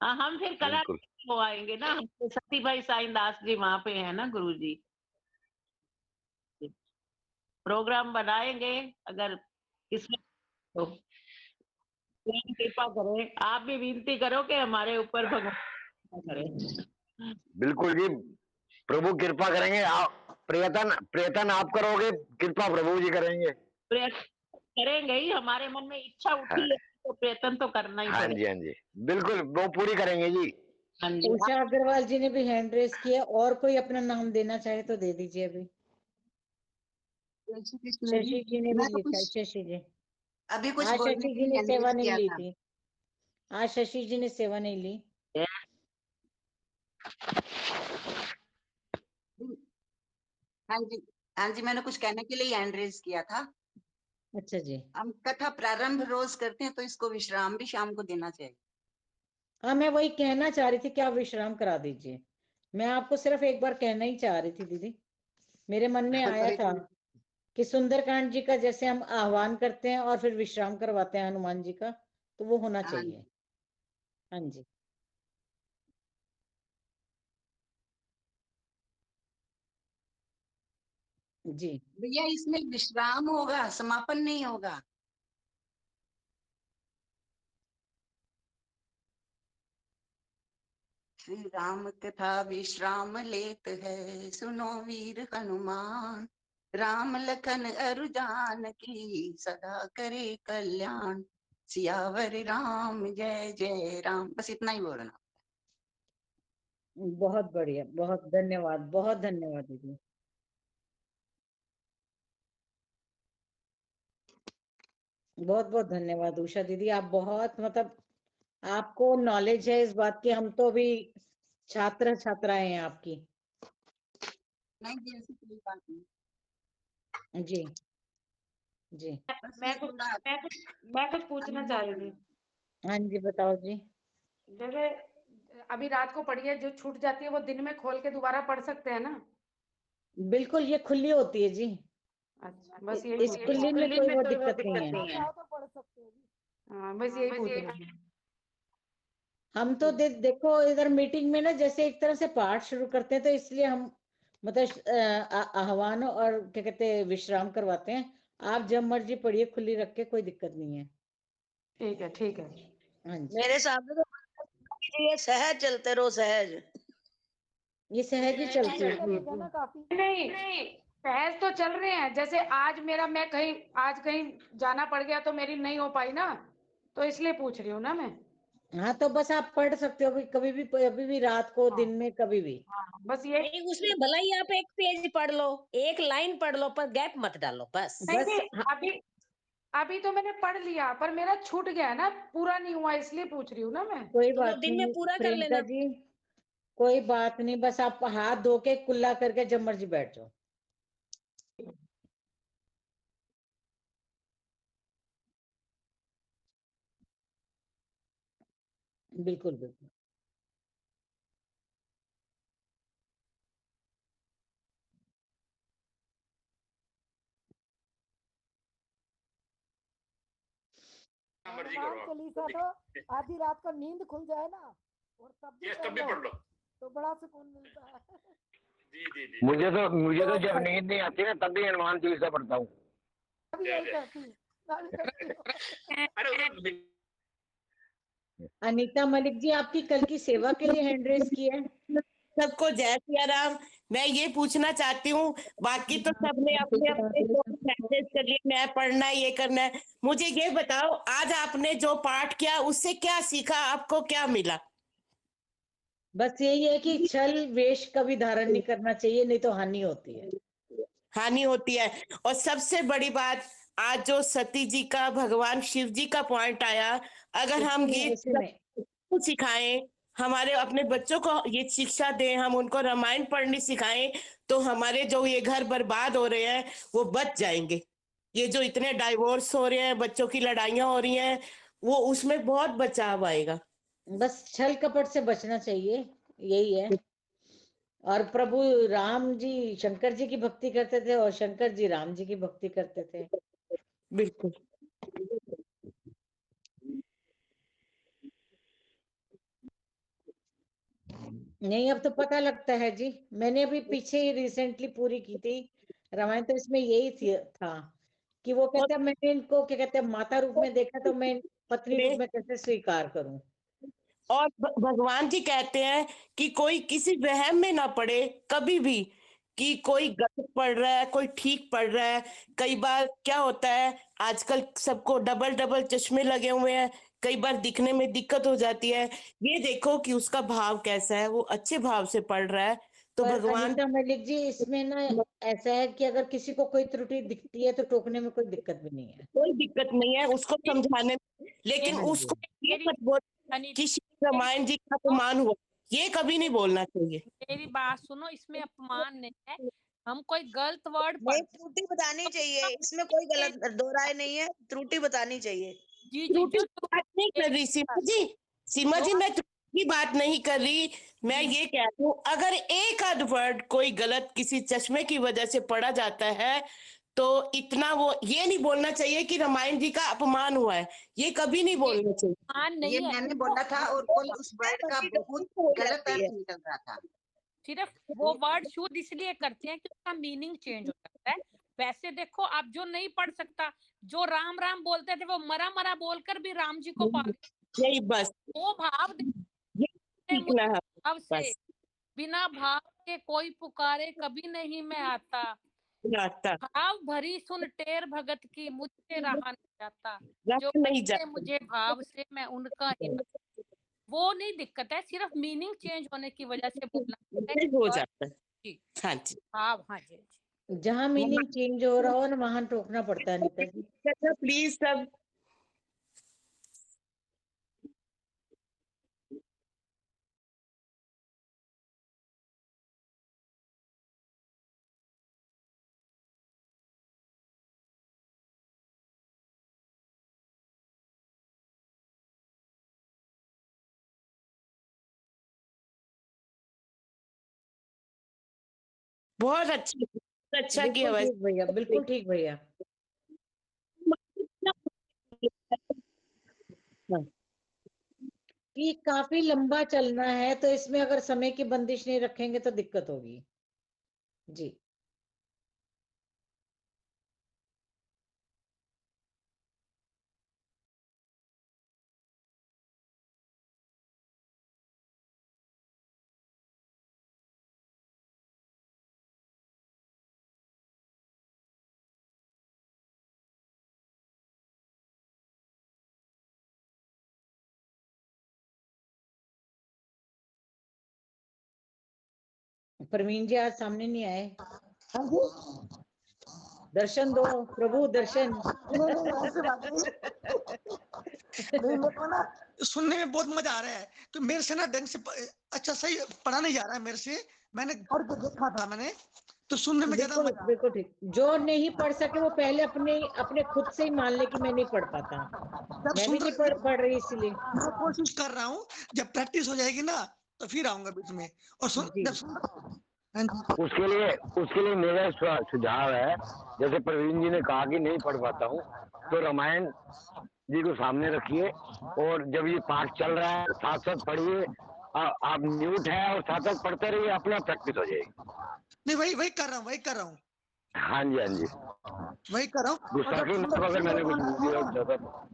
हाँ, हम फिर कला बिल्कुल। को आएंगे ना, तो सती भाई साईं दास जी वहां पे है ना गुरु जी। प्रोग्राम बनाएंगे अगर किस्मत तो भगवान कृपा करे। आप भी विनती करो कि हमारे ऊपर भगवान कृपा करे। बिल्कुल जी, प्रभु कृपा करेंगे। आप प्रयत्न आप करोगे, कृपा प्रभु जी करेंगे। प्रयत्न करेंगे ही, हमारे मन में इच्छा हाँ, उठी है तो प्रयत्न तो करना ही हाँ जी, पड़ेगा। हाँ जी, बिल्कुल वो पूरी करेंगे जी। हाँ जी। उषा अग्रवाल जी ने भी हैंड रेस किया, और कोई अपना नाम देना चाहे तो दे दीजिए अभी। जय श्री कृष्ण जी। शशि जी ने भी मैं तो लिखा है, कुछ शशि जी। अभी कुछ आज बोलने शशि के जी लिए ने सेवा एनरेज नहीं किया ली था। थी। आज शशि जी ने सेवा नहीं ली। हाँ जी, हाँ जी, मैंने कुछ कहने के लिए एनरेज किया था। अच्छा जी। हम कथा प्रारंभ रोज करते हैं, तो इसको विश्राम भी शाम को देना चाहिए। हाँ, मैं वही कहना चाह रही थी कि आप विश्राम करा दीजिए। मैं आपको सिर्फ एक बार कहना ही चाह रही थी दीदी। मेरे मन में आया था कि सुंदरकांड जी का जैसे हम आह्वान करते हैं और फिर विश्राम करवाते हैं हनुमान जी का, तो वो होना हाँ चाहिए। हाँ जी। जी भैया, इसमें विश्राम होगा, समापन नहीं होगा। श्री राम कथा विश्राम लेत है, सुनो वीर हनुमान। राम लखन अरु जानकी, सदा करे कल्याण। सियावर राम जय जय राम। बस इतना ही बोलना। बहुत बढ़िया, बहुत धन्यवाद, बहुत धन्यवाद दीदी। बहुत बहुत धन्यवाद उषा दीदी, आप बहुत मतलब आपको नॉलेज है इस बात की। हम तो अभी छात्र छात्राएं हैं आपकी। नहीं जी, ऐसी कोई बात नहीं। जी जी। बस ये थोड़ा मैं कुछ पूछना चाह रही थी। हाँ जी, बताओ जी। जैसे अभी रात को पढ़ी है, जो छूट जाती है वो दिन में खोल के दोबारा पढ़ सकते हैं ना? बिल्कुल, ये खुली होती है जी। अच्छा, बस यही इस पूछ खुली में कोई वो दिक्कत नहीं है। हाँ, बस यही पूछना है। हम तो देखो इधर मीटिंग में ना जैसे एक तरह से पाठ शुरू करते हैं, तो इसलिए हम मतलब आह्वान और क्या कहते हैं विश्राम करवाते हैं। आप जब मर्जी पढ़िए, खुली रख के, कोई दिक्कत नहीं है। ठीक है, ठीक है। हाँ जी, मेरे सामने तो ये सहज चलते रहो, सहज। ये सहज ही चलती है जी। नहीं, सहज तो चल रहे हैं। जैसे आज मैं कहीं जाना पड़ गया तो मेरी नहीं हो पाई ना, तो इसलिए पूछ रही हूँ ना मैं। हाँ, तो बस आप पढ़ सकते हो कभी भी, अभी भी, रात को, दिन में, कभी भी। बस ये नहीं, उसमें भला ही आप एक पेज पढ़ लो, एक लाइन पढ़ लो, पर गैप मत डालो बस। नहीं बस नहीं, अभी तो मैंने पढ़ लिया, पर मेरा छूट गया ना, पूरा नहीं हुआ, इसलिए पूछ रही हूँ ना मैं। कोई तो वो बात दिन में नहीं पूरा कर प्रियंका लेना। जी, कोई बात नहीं। बस आप हाथ धो के कुल्ला करके जब मर्जी बैठ जाओ। बिल्कुल बिल्कुल। मर्जी हनुमान करो चालीसा आप। तो आधी रात को नींद खुल जाए ना और तब भी तब भी पढ़ लो। तो बड़ा सुकून मिलता है। जी। मुझे तो जब नींद नहीं आती ना तब भी हनुमान चालीसा पढ़ता हूँ। अभी यही करती हूँ, मैं भी करती हूँ। अरे उधर अनीता मलिक जी, आपकी कल की सेवा के लिए हैंड रेस की है। सबको जय सिया राम। मैं ये पूछना चाहती हूँ, बाकी तो सबने अपने अपने मैसेज कर लिए, मैं पढ़ना है, ये करना है। मुझे ये बताओ, आज आपने जो पाठ किया उससे क्या सीखा, आपको क्या मिला? बस यही है कि छल वेश कभी धारण नहीं करना चाहिए, नहीं तो हानि होती है। हानि होती है। और सबसे बड़ी बात, आज जो सती जी का, भगवान शिव जी का पॉइंट आया, अगर हम ये सिखाएं, हमारे अपने बच्चों को ये शिक्षा दें, हम उनको रामायण पढ़नी सिखाएं, तो हमारे जो ये घर बर्बाद हो रहे हैं वो बच जाएंगे। ये जो इतने डाइवोर्स हो रहे हैं, बच्चों की लड़ाइयां हो रही हैं, वो उसमें बहुत बचाव आएगा। बस छल कपट से बचना चाहिए, यही है। और प्रभु राम जी शंकर जी की भक्ति करते थे और शंकर जी राम जी की भक्ति करते थे। बिल्कुल। नहीं, अब तो पता लगता है जी। मैंने अभी पीछे ही रिसेंटली पूरी की थी रामायण, तो इसमें यही था कि वो कहते हैं मैंने इनको क्या कहते हैं माता रूप में देखा, तो मैं पत्नी रूप में कैसे स्वीकार करूं। और भगवान जी कहते हैं कि कोई किसी वहम में ना पड़े कभी भी, कि कोई गलत पढ़ रहा है, कोई ठीक पढ़ रहा है। कई बार क्या होता है, आजकल सबको डबल डबल चश्मे लगे हुए हैं, कई बार दिखने में दिक्कत हो जाती है। ये देखो कि उसका भाव कैसा है, वो अच्छे भाव से पढ़ रहा है तो पर भगवान। अनीता मलिक जी, इसमें ना ऐसा है कि अगर किसी को कोई त्रुटि दिखती है तो टोकने में कोई दिक्कत भी नहीं है। कोई दिक्कत नहीं है उसको समझाने में, लेकिन उसको ये मत बोल कि श्री रामायण जी का अपमान हुआ, ये कभी नहीं बोलना चाहिए। मेरी बात सुनो, इसमें अपमान नहीं है, हम कोई गलत वर्ड नहीं, त्रुटि बतानी चाहिए, इसमें कोई गलत दो राय नहीं है, त्रुटि बतानी चाहिए। त्रुटि बात नहीं कर रही सीमा जी, सीमा जी मैं त्रुटि की बात नहीं कर रही, मैं ये कह रही हूँ अगर एक आध वर्ड कोई गलत किसी चश्मे की वजह से पढ़ा जाता है तो इतना वो ये नहीं बोलना चाहिए कि रामायण जी का अपमान हुआ है, ये कभी नहीं बोलना चाहिए। ये मैंने बोला था और कल उस वर्ड का बहुत गलत अर्थ निकल रहा था। सिर्फ वो वर्ड शुद्ध इसलिए करते हैं कि उसका मीनिंग चेंज हो जाता है। वैसे देखो, आप जो नहीं पढ़ सकता, जो राम राम बोलते थे वो मरा मरा बोलकर भी राम जी को पा यही बस वो भाव सीखना है भाव से बस। बिना भाव के कोई पुकारे कभी नहीं मैं आता, भाव भरी सुन टेर भगत की मुझसे रहा नहीं जाता, जो नहीं कहते मुझे भाव से मैं उनका ही वो नहीं दिक्कत है, सिर्फ मीनिंग चेंज होने की वजह से बोलना हो जाता है। जी हाँ जी, भाव। हाँ जी, जहाँ मीनिंग चेंज हो रहा हो ना वहां टोकना पड़ता है। अनीता जी प्लीज सब बहुत अच्छा किया बिल्कुल ठीक भैया, बिल्कुल ठीक भैया। कि काफी लंबा चलना है तो इसमें अगर समय की बंदिश नहीं रखेंगे तो दिक्कत होगी जी। प्रवीण जी आज सामने नहीं आए, दर्शन दो प्रभु दर्शन। मेरे को ना सुनने में बहुत मजा आ रहा है, तो मेरे से ना ढंग से अच्छा सही पढ़ा नहीं जा रहा है मेरे से, मैंने पढ़ के देखा था मैंने, तो सुनने में ज्यादा मजा। बिल्कुल ठीक। जो नहीं पढ़ सके वो पहले अपने खुद से ही मान ले कि मैं नहीं पढ़ पाता, मैं भी नहीं पढ़ रही, इसलिए मैं कोशिश कर रहा हूँ, जब प्रैक्टिस हो जाएगी ना तो फिर आऊंगा बीच में और जब उसके लिए मेरा सुझाव है, जैसे प्रवीण जी ने कहा कि नहीं पढ़ पाता हूँ, तो रामायण जी को सामने रखिए और जब ये पाठ चल रहा है साथ साथ पढ़िए। आप म्यूट है और साथ साथ पढ़ते रहिए, अपने आप प्रैक्टिस हो जाएगी। नहीं वही कर रहा हूँ, वही कर रहा हूँ, हाँ जी, हाँ जी। वही कर रहा हूँ। और गुस्सा जब की मतलब अगर मैंने कुछ बोल दिया हो तो।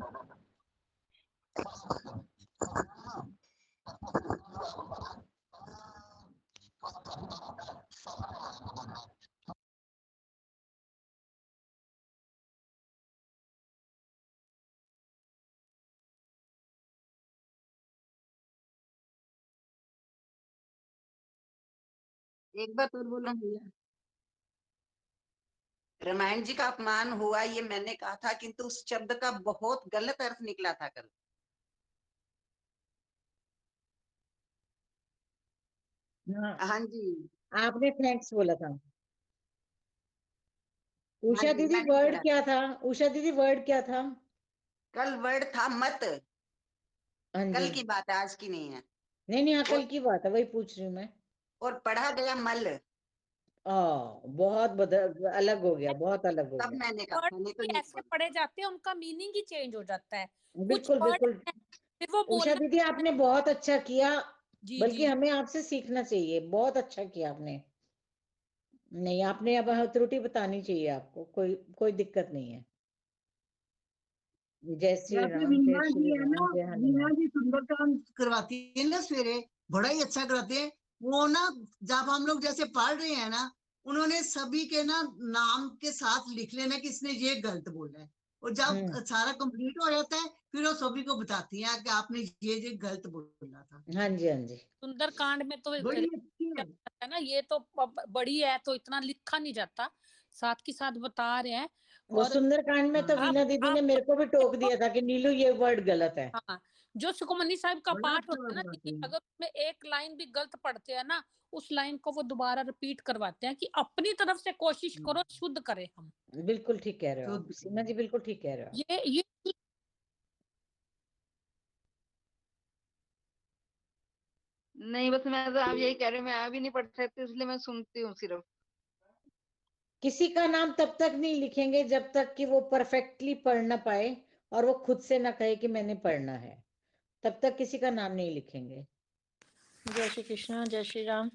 एक बात और बोलूं भैया, रामायण जी का अपमान हुआ ये मैंने कहा था, किंतु उस शब्द का बहुत गलत अर्थ निकला था कल। हाँ, हाँ जी, आपने थैंक्स बोला था। हाँ उषा जी, दीदी मैंने वर्ड बोला क्या था? उषा दीदी वर्ड क्या था? कल वर्ड था मत। हाँ कल जी, की बात है, आज की नहीं है। नहीं नहीं, हाँ कल और की बात है, वही पूछ रही हूँ मैं। पढ़ा गया मल, बहुत अलग हो गया, बहुत अलग हो तब गया। मैंने कहा वर्ड था, नहीं तो भी नहीं ऐसे पढ़ा। पढ़े जाते हैं, उनका मीनिंग ही चेंज हो जाता है। कुछ बिल्कुल वर्ड बिल्कुल। फिर वो उषा बोलना दीदी आपने बहुत अच्छा किया, जी बल्कि जी हमें आपसे सीखना चाहिए, बहुत अच्छा किया आपने। नहीं, आपने अब त्रुटि बतानी चाहिए आपको, कोई कोई दिक्कत नहीं है। जय श्री जैसे राम, जय वीणा जी श्री है राम, ना, जय वीणा हनुमान। जी सुंदरकांड करवाती है ना सवेरे, बड़ा ही अच्छा कराते हैं वो ना। जब हम लोग जैसे पढ़ रहे हैं ना, उन्होंने सभी के ना नाम के साथ लिख लेना कि इसने ये गलत बोला है, और जब सारा कंप्लीट हो जाता है फिर वो सभी को बताती हैं कि आपने ये गलत बोला था। हाँ जी, हाँ जी। सुंदरकांड में तो बड़ी अच्छी है। है ना, ये तो बड़ी है तो इतना लिखा नहीं जाता, साथ के साथ बता रहे हैं। वो और सुंदरकांड में तो वीणा दीदी ने मेरे को भी टोक दिया था कि नीलू ये वर्ड गलत है। हाँ, जो सुखमनी साहब का बड़ा पाठ अच्छा होता है ना दीदी, करवाती है। अगर उसमें एक लाइन भी गलत पढ़ते हैं ना, उस लाइन को वो दोबारा रिपीट करवाते हैं कि अपनी तरफ से कोशिश करो शुद्ध करें हम। बिल्कुल ठीक कह रहे हो आप सीमा जी, बिल्कुल ठीक कह रहे हो आप। ये नहीं, बस मैं तो आप यही कह रहे हो, मैं भी नहीं पढ़ सकती इसलिए मैं सुनती हूँ सिर्फ। किसी का नाम तब तक नहीं लिखेंगे जब तक कि वो परफेक्टली पढ़ ना पाए और वो खुद से ना कहे कि मैंने पढ़ना है, तब तक किसी का नाम नहीं लिखेंगे। जय श्री कृष्ण, जय श्री राम।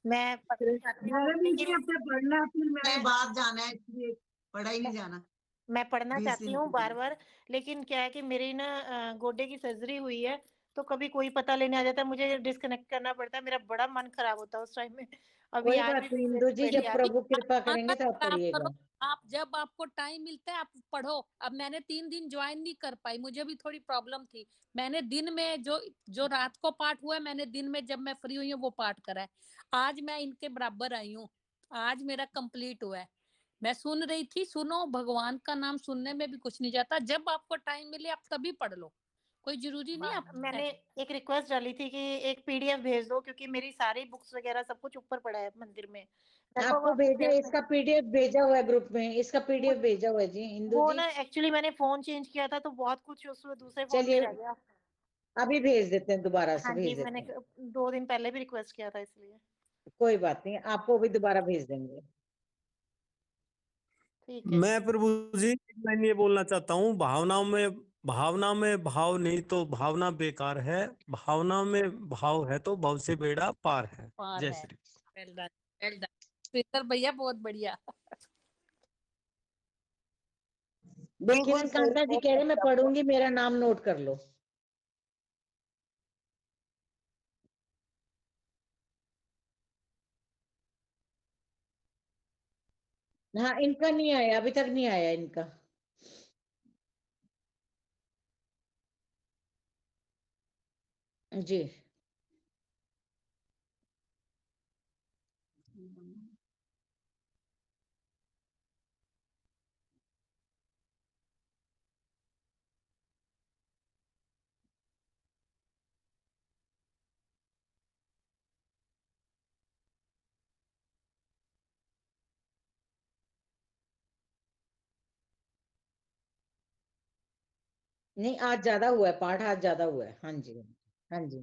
मैं पढ़ना चाहती हूँ, मेरा भी इसी लेकिन हफ्ते पढ़ना है, फिर मैंने बाहर जाना है, इसलिए पढ़ा ही नहीं जाना मैं पढ़ना 20 चाहती दिन हूँ के बार लिए। बार, लेकिन क्या है कि मेरी ना गोडे की सर्जरी हुई है, तो कभी कोई पता लेने आ जाता है, मुझे डिस्कनेक्ट करना पड़ता है, मेरा बड़ा मन खराब होता है उस टाइम में। अभी कोई आज बात भी नहीं मेरी इंदु जी, बेटी जब आ रही प्रभु कृपा आप करेंगे तो आप खराब पढ़िएगा। करो, आप जब आपको टाइम मिलता है आप पढ़ो। अब मैंने 3 दिन ज्वाइन नहीं कर पाई, मुझे भी थोड़ी प्रॉब्लम थी। मैंने दिन में जो रात को पाठ हुआ है, मैंने दिन में जब मैं फ्री हुई हूँ वो पाठ करा है। आज मैं इनके बराबर आई हूँ, आज मेरा कंप्लीट हुआ है। मैं सुन रही थी, सुनो, भगवान का नाम सुनने में भी कुछ नहीं जाता, जब आपको टाइम मिले आप तभी पढ़ लो, कोई जरूरी नहीं आप मैंने एक रिक्वेस्ट डाली थी कि एक पीडीएफ भेज दो, क्योंकि मेरी सारी बुक्स वगैरह सब कुछ ऊपर पड़ा है मंदिर में। आपको भेजा है, इसका पीडीएफ भेजा हुआ है ग्रुप में, इसका पीडीएफ भेजा हुआ है जी इंदु वो जी। ना एक्चुअली मैंने फोन चेंज किया था तो बहुत कुछ उसमें दूसरे फोन में चलिए रह गया। अभी भेज देते हैं, दोबारा से हाँ भेज जी, देते मैंने हैं। 2 दिन पहले भी रिक्वेस्ट किया था इसलिए। कोई बात नहीं, आपको भी दोबारा भेज देंगे। ठीक है। मैं प्रभु जी एक लाइन ये बोलना चाहता हूँ, भावना में भाव नहीं तो भावना बेकार है, भावना में भाव है तो भव से बेड़ा पार है। पार जय है। Shri well done, well done Shridhar भैया, बहुत बढ़िया। किरण कांता जी कह रहे मैं पढ़ूंगी, मेरा नाम नोट कर लो। हाँ, इनका नहीं आया, अभी तक नहीं आया इनका। जी नहीं, आज ज्यादा हुआ है पाठ, आज ज्यादा हुआ है। हाँ जी, हाँ जी।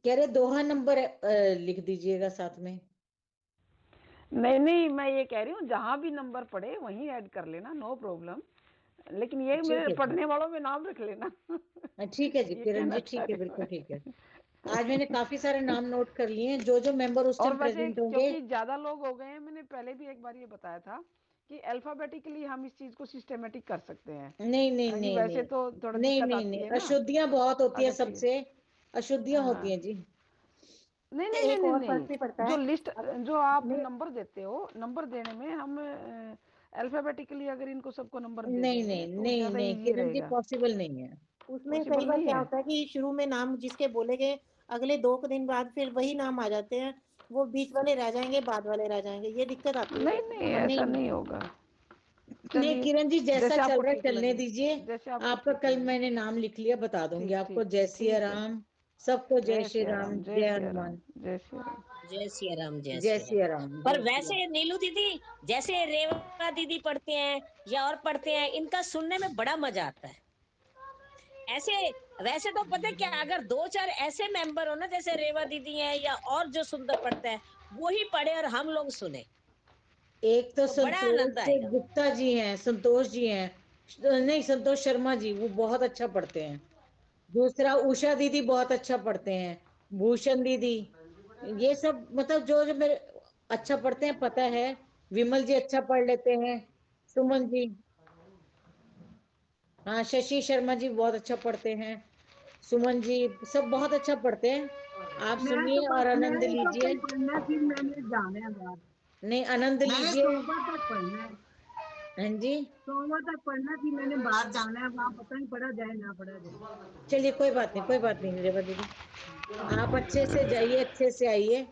कह रहे दोहा नंबर लिख दीजिएगा साथ में। नहीं नहीं, मैं ये कह रही हूँ जहाँ भी नंबर पड़े वहीं ऐड कर लेना, नो प्रॉब्लम, लेकिन ये ठीक मेरे है जी। पढ़ने वालों में नाम रख लेना। ठीक है जी ये किरण कहना जी, चाह ठीक है, रही हूँ बिल्कुल मैं। ठीक है। आज मैंने काफी सारे नाम नोट कर लिए हैं, जो जो मेंबर उस और टाइम वैसे प्रेजेंट होंगे। क्योंकि ज्यादा लोग हो गए हैं, मैंने पहले भी एक बार ये बताया था कि अल्फाबेटिकली हम इस चीज को सिस्टमेटिक कर सकते हैं, नहीं नहीं यानी नहीं वैसे नहीं तो थोड़ा नहीं दिक्कत नहीं आती नहीं, है ना अशुद्धियां बहुत होती हैं अगर चीज। सबसे, अशुद्धियां होती हाँ हैं जी। नहीं नहीं नहीं एक नहीं और फर्क भी नहीं, पड़ता जो है। लिस्ट जो आप नहीं नंबर देते हो, नंबर देने में हम अल्फाबेटिकली अगर इनको सबको नंबर दे नहीं देंगे नहीं तो नहीं ज्यादा नहीं इजी किरण जी, रहेगा। पॉसिबल नहीं है। उसमें कई पॉसिबल बार नहीं क्या है। होता है कि शुरू में नाम जिसके बोले गए, अगले 2 दिन बाद फिर वही नाम आ जाते हैं, वो बीच वाले रह जाएंगे, बाद वाले रह जाएंगे, ये दिक्कत आती है। नहीं नहीं, ऐसा नहीं होगा। नहीं चलिए किरण जी, जैसा जैसे चल आपको रहा है ठीक चलने लगे, दीजिए। जैसे आपको आपका ठीक कल लगे। मैंने नाम लिख लिया, बता दूंगी ठीक आपको। ठीक जय ठीक सिया ठीक है। राम, सबको जय जय श्री सिया राम, राम, जय जय सिया राम, हनुमान। जय सिया राम। जय सिया राम, जय जय सिया राम। सिया राम, पर जय सिया वैसे नीलू दीदी, जैसे रेवा दीदी पढ़ते हैं या और पढ़ते हैं, इनका सुनने में बड़ा मजा आता है। ऐसे वैसे तो पता है क्या, अगर 2-4 ऐसे मेंबर हो ना, जैसे रेवा दीदी हैं या और जो सुंदर पढ़ते हैं, वो ही पढ़े और हम लोग सुने, एक तो तो बड़ा आनंद संतोष आएगा। गुप्ता जी हैं, संतोष जी हैं, नहीं संतोष शर्मा जी, वो बहुत अच्छा पढ़ते हैं। दूसरा उषा दीदी बहुत अच्छा पढ़ते हैं, भूषण दीदी, ये सब मतलब जो जो मेरे अच्छा पढ़ते हैं पता है। विमल जी अच्छा पढ़ लेते हैं, सुमन जी, हाँ शशि शर्मा जी बहुत अच्छा पढ़ते हैं, सुमन जी, सब बहुत अच्छा पढ़ते हैं। आप सुनिए और आनंद मैंने तो लीजिए। कल पढ़ना है, फिर मैंने जाना है बाहर। नहीं आनंद मैंने लीजिए। सोमवार तक पढ़ना है, हाँ जी, सोमवार तक पढ़ना, फिर मैंने बाहर जाना है, वहां पता नहीं पढ़ा जाए ना पढ़ा जाए। चलिए कोई बात नहीं, कोई बात नहीं रेवा दीदी, आप अच्छे से जाइए, अच्छे से आइए।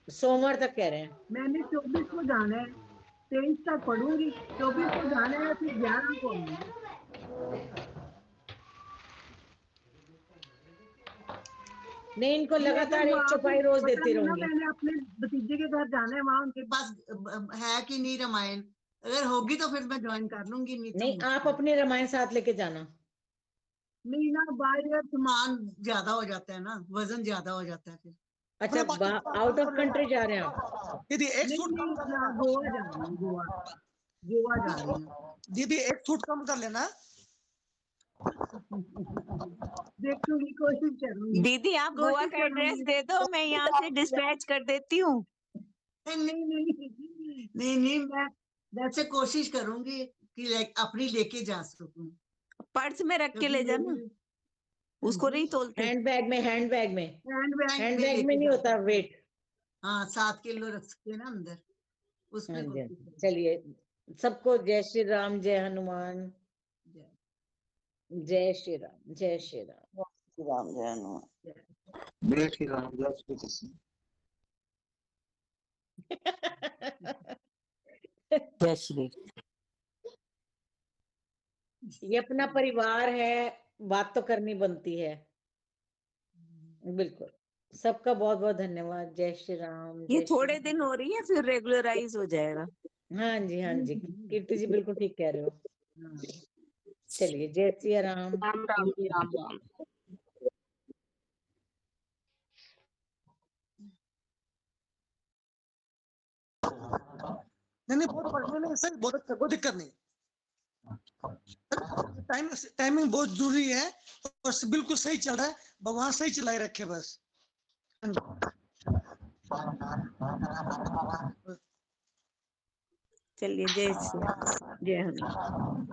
सोमवार तक कह रहे हैं। मैंने 24 को जाना है, 23 तक पढ़ूंगी, 24 को जाना है, फिर 11 को आऊंगी। नहीं इनको नहीं, अगर लगातार एक वहाँ पे चौपाई रोज पता देती नहीं ना, रहूंगी। मैंने अपने भतीजे के घर जाना है, वहां उनके पास है कि नहीं रामायण, अगर होगी तो फिर मैं ज्वाइन कर लूंगी, नहीं तो नहीं आप अपनी रामायण साथ लेके जाना। नहीं ना, बाहर सामान ज्यादा हो जाता है ना, वजन ज्यादा हो जाता है फिर। अच्छा आउट ऑफ कंट्री जा रहे हैं आप? दीदी एक नहीं सूट कम नहीं, कर हाँ, लेना, गोवा जा रही हूँ, गोवा गोवा जा रही हूँ। दीदी एक सूट कम कर लेना। देखूंगी, कोशिश करूंगी। दीदी आप गोवा कोशिश का एड्रेस करूंगी। दे दो, मैं यहाँ से डिस्पैच कर देती हूँ। नहीं नहीं नहीं नहीं, मैं वैसे कोशिश करूंगी कि अपनी लेके जा सकूं। पर्स में रख के ले जाना, उसको नहीं तोलते। हैंडबैग में, हैंडबैग में, हैंडबैग हैंडबैग में लेके नहीं जा होता सकूं। वेट। हाँ 7 किलो रख सकते हैं ना अंदर, हाँ उसमें जी, कोशिश करूंगी। चलिए सबको जय श्री राम, जय हनुमान, जय श्री राम, जय श्री राम, श्री राम, जय हनुमान। जय श्री राम, जय श्री कृष्ण। जय श्री। ये अपना परिवार है, बात तो करनी बनती है। बिल्कुल, सबका बहुत बहुत धन्यवाद। जय श्री राम, ये जय श्री थोड़े दिन हो रही है, फिर रेगुलराइज हो जाएगा। हाँ जी, हाँ जी, कीर्ति जी बिल्कुल ठीक कह रहे हो। चलिए जय सिया राम। राम राम जी, राम राम। नहीं बहुत बढ़िया, नहीं सर, बहुत अच्छा, कोई दिक्कत नहीं। टाइमिंग बहुत जरूरी है और बिल्कुल सही चल रहा है, भगवान सही चलाए रखे बस। चलिए जय श्री राम, जय हनुमान।